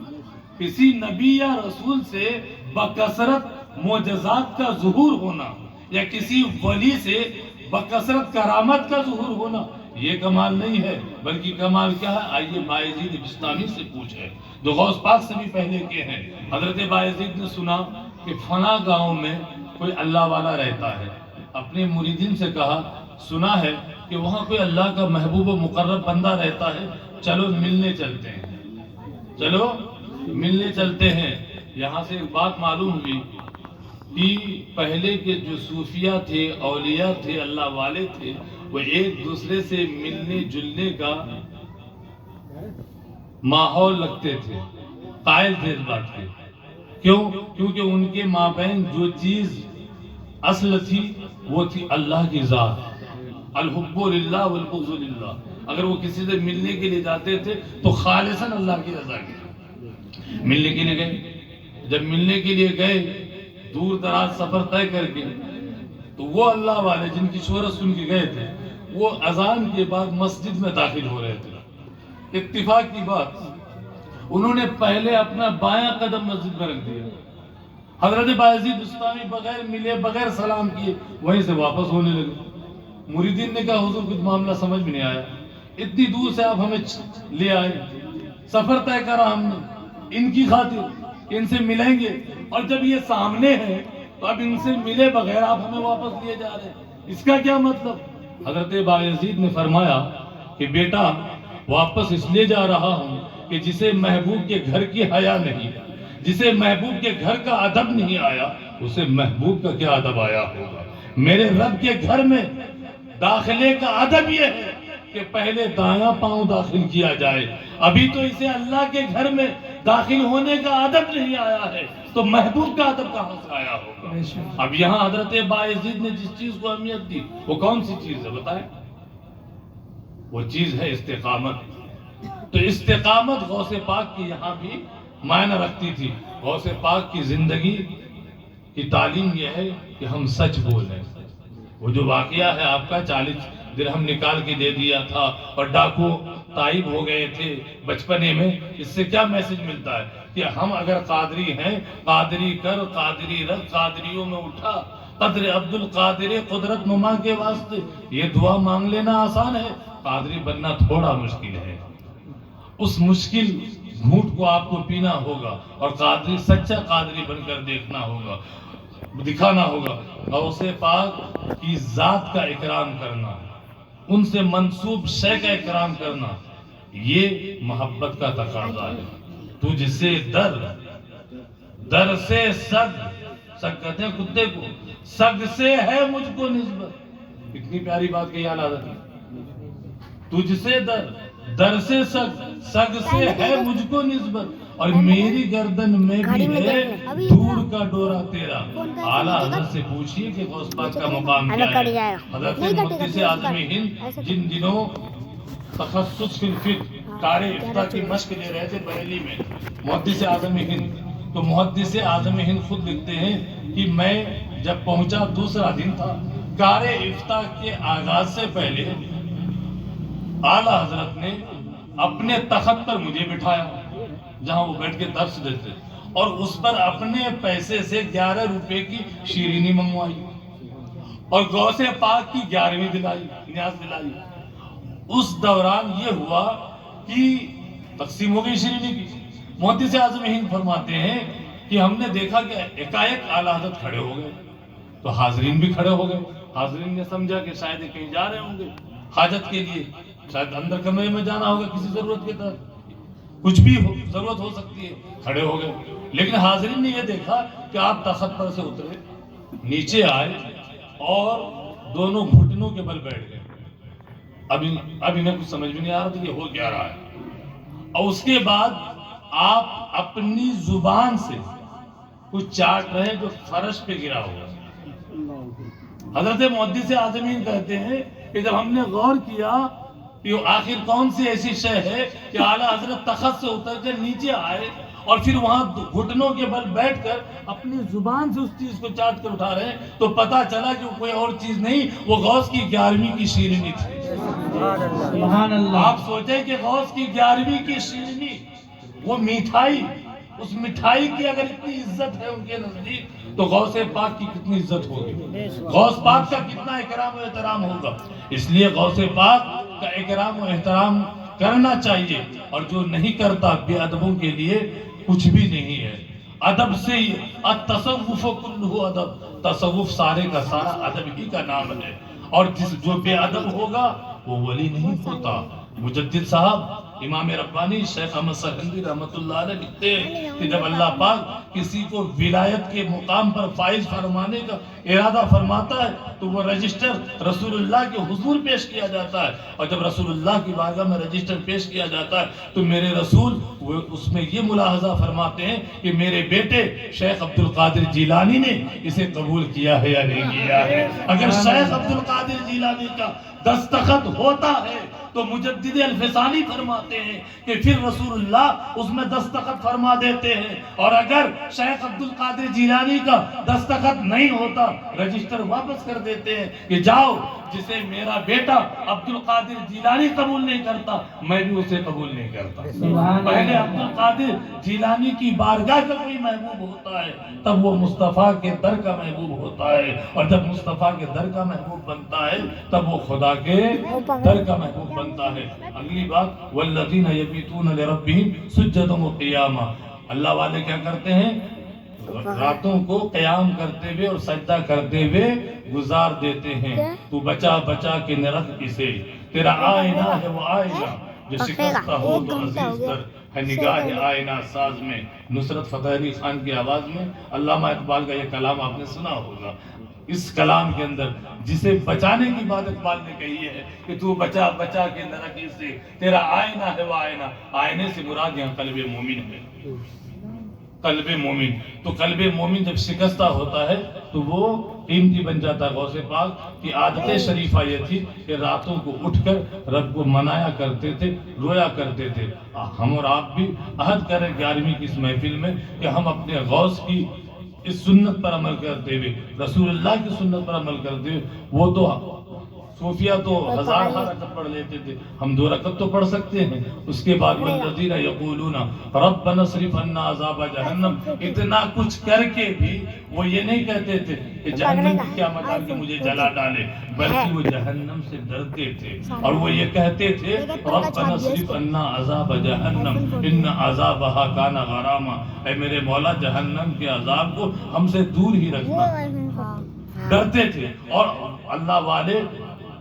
کسی نبی یا رسول سے بکثرت معجزات کا ظہور ہونا یا کسی ولی سے بکثرت کرامت کا ظہور ہونا یہ کمال نہیں ہے، بلکہ کمال کیا ہے؟ آئیے بایزید بستامی سے پوچھیں جو غوث پاک سے بھی پہلے کے ہیں۔ حضرت بایزید نے سنا کہ فلاں گاؤں میں کوئی اللہ والا رہتا ہے، اپنے مریدین سے کہا سنا ہے کہ وہاں کوئی اللہ کا محبوب و مقرب بندہ رہتا ہے، چلو ملنے چلتے ہیں، چلو ملنے چلتے ہیں۔ یہاں سے ایک بات معلوم ہوئی کہ پہلے کے جو صوفیہ تھے، اولیاء تھے، اللہ والے تھے، وہ ایک دوسرے سے ملنے جلنے کا ماحول رکھتے تھے، قائل تھے اس بات کے. کیوں؟ کیونکہ ان کے مابین جو چیز اصل تھی وہ تھی اللہ کی ذات، الحب للہ والبغض للہ. اگر وہ کسی سے ملنے کے لیے جاتے تھے تو خالصاً اللہ کی رضا کے لیے ملنے کے لیے گئے. جب ملنے کے لیے گئے دور دراز سفر طے کر کے، تو وہ اللہ والے جن کی شہرت سن کے گئے تھے وہ اذان کے بعد مسجد میں داخل ہو رہے تھے. اتفاق کی بات، انہوں نے پہلے اپنا بایاں قدم مسجد میں رکھ دیا. حضرت بایزید بستامی بغیر ملے، بغیر سلام کیے وہیں سے واپس ہونے لگے. مریدین نے کہا حضور کچھ معاملہ سمجھ میں نہیں آیا، اتنی دور سے آپ ہمیں لے آئے، سفر طے کرا ہم نے ان کی خاطر، ان سے ملیں گے، اور جب یہ سامنے ہے تو اب ان سے ملے بغیر آپ ہمیں واپس لیے جا رہے ہیں، اس کا کیا مطلب؟ حضرت بایزید نے فرمایا کہ بیٹا واپس اس لیے جا رہا ہوں کہ جسے محبوب کے گھر کی حیا نہیں، جسے محبوب کے گھر کا ادب نہیں آیا، اسے محبوب کا کیا ادب آیا ہوگا. میرے رب کے گھر میں داخلے کا ادب یہ ہے کہ پہلے دایاں پاؤں داخل کیا جائے. ابھی تو اسے اللہ کے گھر میں داخل ہونے کا ادب نہیں آیا ہے تو محبوب کا ادب کہاں سے آیا ہوگا؟ اب یہاں حضرت بایزید نے جس چیز کو اہمیت دی وہ کون سی چیز ہے بتائیں؟ وہ چیز ہے استقامت. تو استقامت غوث پاک کی یہاں بھی معنی رکھتی تھی. غوث پاک کی زندگی کی تعلیم یہ ہے کہ ہم سچ بولیں. وہ جو واقعہ ہے آپ کا 40 درہم نکال کے دے دیا تھا اور ڈاکو تائب ہو گئے تھے بچپنے میں، اس سے کیا میسج ملتا ہے کہ ہم اگر قادری ہیں، قادری کر، قادری رکھ، قادریوں میں اٹھا، قدر عبد القادر قدرت نما کے واسطے. یہ دعا مانگ لینا آسان ہے، قادری بننا تھوڑا مشکل ہے. اس مشکل گھونٹ کو آپ کو پینا ہوگا اور قادری، سچا قادری بن کر دیکھنا ہوگا، دکھانا ہوگا. غوث پاک کی ذات کا اکرام کرنا، ان سے منسوب شے کا اکرام کرنا، یہ محبت کا تقاضا ہے. تجھ سے در سے سگ، سگ کہتے ہیں کتے کو، سگ سے ہے مجھ کو نسبت. اتنی پیاری بات کہی اعلیٰ حضرت. تجھ سے در سے سگ، سگ سے ہے مجھ کو نسبت، اور میری گردن میں بھی ہے دور کا ڈورا تیرا. اعلیٰ حضرت سے پوچھئے کہ غوث پاک کا مقام کیا ہے. حضرت محدث اعظم ہند جن دنوں تخصص فی الفقہ قاری افتاء کی مشق لے رہے تھے بریلی میں، محدث اعظم ہند، تو محدث اعظم ہند خود لکھتے ہیں کہ میں جب پہنچا دوسرا دن تھا، قاری افتاء کے آغاز سے پہلے اعلیٰ حضرت نے اپنے تخت پر مجھے بٹھایا جہاں وہ بیٹھ کے درس دیتے، اور اس پر اپنے پیسے سے 11 روپے کی شیرینی منگوائی اور غوث پاک کی 11ویں دلائی، نیاز دلائی. اس دوران یہ ہوا کہ تقسیم ہو گئی شیرینی کی. محدث اعظم ہند فرماتے ہیں کہ ہم نے دیکھا کہ ایک اعلیٰ حضرت کھڑے ہو گئے تو حاضرین بھی کھڑے ہو گئے. حاضرین نے سمجھا کہ شاید یہ کہیں جا رہے ہوں گے حاجت کے لیے، شاید اندر کمرے میں جانا ہوگا کسی ضرورت کے تحت، کچھ بھی ضرورت ہو سکتی ہے، کھڑے ہو گئے. لیکن حاضرین نے یہ دیکھا کہ آپ تخت پر سے اترے، نیچے آئے اور دونوں گھٹنوں کے بل بیٹھ گئے. اب انہیں کچھ سمجھ بھی نہیں آ رہا تھا کہ ہو کیا رہا ہے. اور اس کے بعد آپ اپنی زبان سے کچھ چاٹ رہے جو فرش پہ گرا ہوا. حضرت محدث اعظم ہند کہتے ہیں کہ جب ہم نے غور کیا کہ آخر کون سی ایسی شے ہے کہ اعلیٰ حضرت تخت سے اتر کر نیچے آئے اور پھر وہاں گھٹنوں کے بل بیٹھ کر اپنی زبان سے اس چیز کو چاٹ کر اٹھا رہے ہیں، تو پتا چلا کہ وہ کوئی اور چیز نہیں، وہ غوث کی 11ویں کی شیرینی تھی. سبحان اللہ. آپ سوچیں کہ غوث کی 11ویں کی شیرینی، وہ میٹھائی، اس مٹھائی کی اگر اتنی عزت ہے ان کے نزدیک تو غوث پاک کی کتنی عزت ہوگی، غوث پاک کا کتنا اکرام و احترام ہوگا. اس لیے غوث پاک کا اکرام و احترام کرنا چاہیے، اور جو نہیں کرتا بے ادبوں کے لیے کچھ بھی نہیں ہے. ادب سے ہی التصوف کلہ ادب، تصوف سارے کا سارا ادب ہی کا نام ہے. اور جو بے ادب ہوگا وہ ولی نہیں ہوتا. مجدد صاحب امام ربانی شیخ احمد سرہندی رحمۃ اللہ علیہ لکھتے ہیں کہ جب اللہ پاک کسی کو ولایت کے مقام پر فائز فرمانے کا ارادہ فرماتا ہے تو وہ رجسٹر رسول اللہ کے حضور پیش کیا جاتا ہے، اور جب رسول اللہ کی بارگاہ میں رجسٹر پیش کیا جاتا ہے تو میرے رسول وہ اس میں یہ ملاحظہ فرماتے ہیں کہ میرے بیٹے شیخ عبد القادر جیلانی نے اسے قبول کیا ہے یا نہیں کیا ہے۔ اگر شیخ عبد القادر جیلانی کا دستخط ہوتا ہے تو مجدد الفسانی فرماتے ہیں کہ پھر رسول اللہ اس میں دستخط فرما دیتے ہیں، اور اگر شیخ عبد القادر جیلانی کا دستخط نہیں ہوتا رجسٹر واپس کر دیتے ہیں کہ جاؤ، جسے میرا بیٹا عبد القادر جیلانی قبول نہیں کرتا میں بھی اسے قبول نہیں کرتا۔ پہلے عبد القادر جیلانی کی بارگاہ کا کوئی محبوب ہوتا ہے تب وہ مصطفیٰ کے در کا محبوب ہوتا ہے، اور جب مصطفیٰ کے در کا محبوب بنتا ہے تب وہ خدا کے در کا محبوب بنتا ہے۔ اگلی بات والذین یبیتون لربہم سجدا وقیاما، اللہ والے کیا کرتے ہیں؟ راتوں کو قیام کرتے ہوئے اور سجدہ کرتے ہوئے گزار دیتے ہیں۔ تو بچا بچا کے نہ رکھ اسے، تیرا آئینہ ہے وہ آئینہ جو شکستہ ہو تو عزیز تر ہے نگاہ آئینہ ساز میں۔ نصرت فتح علی خان کی آواز میں علامہ اقبال کا یہ کلام آپ نے سنا ہوگا۔ اس کلام کے اندر جسے بچانے کی بات اقبال نے کہی ہے کہ تو بچا بچا کے نہ رکھ اسے، تیرا آئینہ ہے وہ آئینہ۔ آئینے سے مراد یہاں قلب مومن ہے، قلب مومن۔ تو قلب مومن جب شکستہ ہوتا ہے تو وہ قیمتی بن جاتا ہے۔ غوث پاک کی عادت شریفہ یہ تھی کہ راتوں کو اٹھ کر رب کو منایا کرتے تھے، رویا کرتے تھے۔ ہم اور آپ بھی عہد کریں 11ویں کی اس محفل میں کہ ہم اپنے غوث کی اس سنت پر عمل کرتے ہوئے، رسول اللہ کی سنت پر عمل کرتے ہوئے، وہ تو صوفیہ تو 1000 رکعت پڑھ لیتے تھے، ہم 2 رکعت تو پڑھ سکتے ہیں۔ اس کے بعد والذین یقولون ربنا اصرف عنا عذاب جہنم، اتنا کچھ کر کے بھی وہ یہ نہیں کہتے تھے کہ جہنم کی قیامت آ کے مجھے جلا ڈالے، بلکہ وہ جہنم سے ڈرتے تھے اور وہ یہ کہتے تھے ربنا اصرف عنا عذاب جہنم ان عذابها کان غراما، اے میرے مولا جہنم کے عذاب کو ہم سے دور ہی رکھنا۔ ڈرتے تھے۔ اور اللہ والے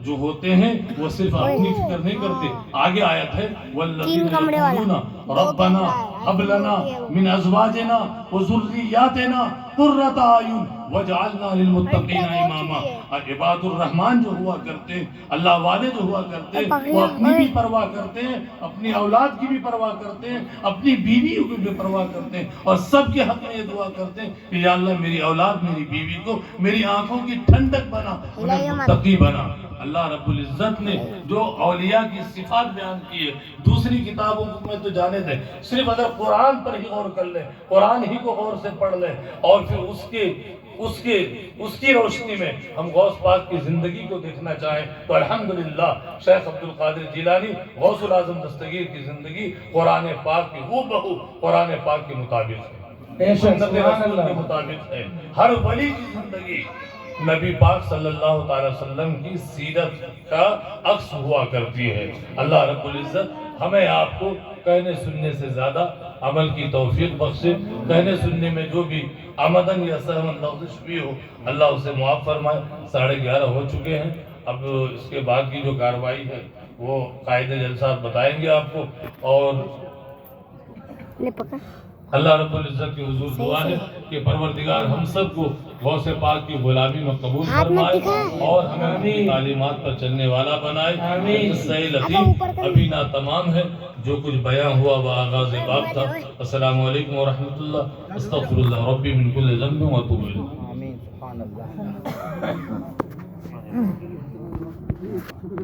جو ہوتے ہیں وہ صرف اپنی فکر نہیں کرتے۔ آگے آیت ہے والذین یقولون ربنا هب لنا من ازواجنا وذریاتنا قرۃ اعین واجعلنا للمتقین اماما۔ عباد الرحمن جو ہوا کرتے ہیں، اللہ والے جو ہوا کرتے ہیں، وہ اپنی بھی پرواہ کرتے ہیں، اپنی اولاد کی بھی پرواہ کرتے ہیں، اپنی بیوی کی بھی پرواہ کرتے ہیں، اور سب کے حق میں یہ دعا کرتے ہیں کہ یا اللہ میری اولاد میری بیوی کو میری آنکھوں کی ٹھنڈک بنا، انہیں متقی بنا۔ اللہ رب العزت نے جو اولیاء کی صفات بیان کی ہے دوسری کتابوں میں تو جانے دیں، صرف اگر قرآن پر ہی غور کر لیں، قرآن ہی کو غور سے پڑھ لیں، اور پھر اس کی روشنی میں ہم غوث پاک کی زندگی کو دیکھنا چاہیں تو الحمدللہ شیخ عبد القادر جیلانی غوث العظم دستگیر کی زندگی قرآن پاک کی ہو قرآن پاک کے مطابق ہے، سنت رسول کے مطابق ہے۔ ہر ولی کی زندگی نبی پاک صلی اللہ تعالی وسلم کی سیرت کا عکس ہوا کرتی ہے۔ اللہ رب العزت ہمیں آپ کو کہنے سننے سے زیادہ عمل کی توفیق بخشے۔ کہنے سننے میں جو بھی آمدن یا سہمن لغزش بھی ہو اللہ اسے معاف فرمائے۔ 11:30 ہو چکے ہیں، اب اس کے بعد کی جو کارروائی ہے وہ قائد جلسات بتائیں گے آپ کو، اور اللہ رب العزت کی حضور دعا ہے کہ پروردگار ہم سب کو غوث پاک کی غلامی میں قبول فرمائے اور ہمیں اپنی تعلیمات پر چلنے والا بنائے۔ قصہ لطیف ابھی ناتمام ہے، جو کچھ بیان ہوا وہ آغاز باب تھا۔ السلام علیکم ورحمۃ اللہ، استغفر اللہ ربی من کل ذنب واتوب الیہ۔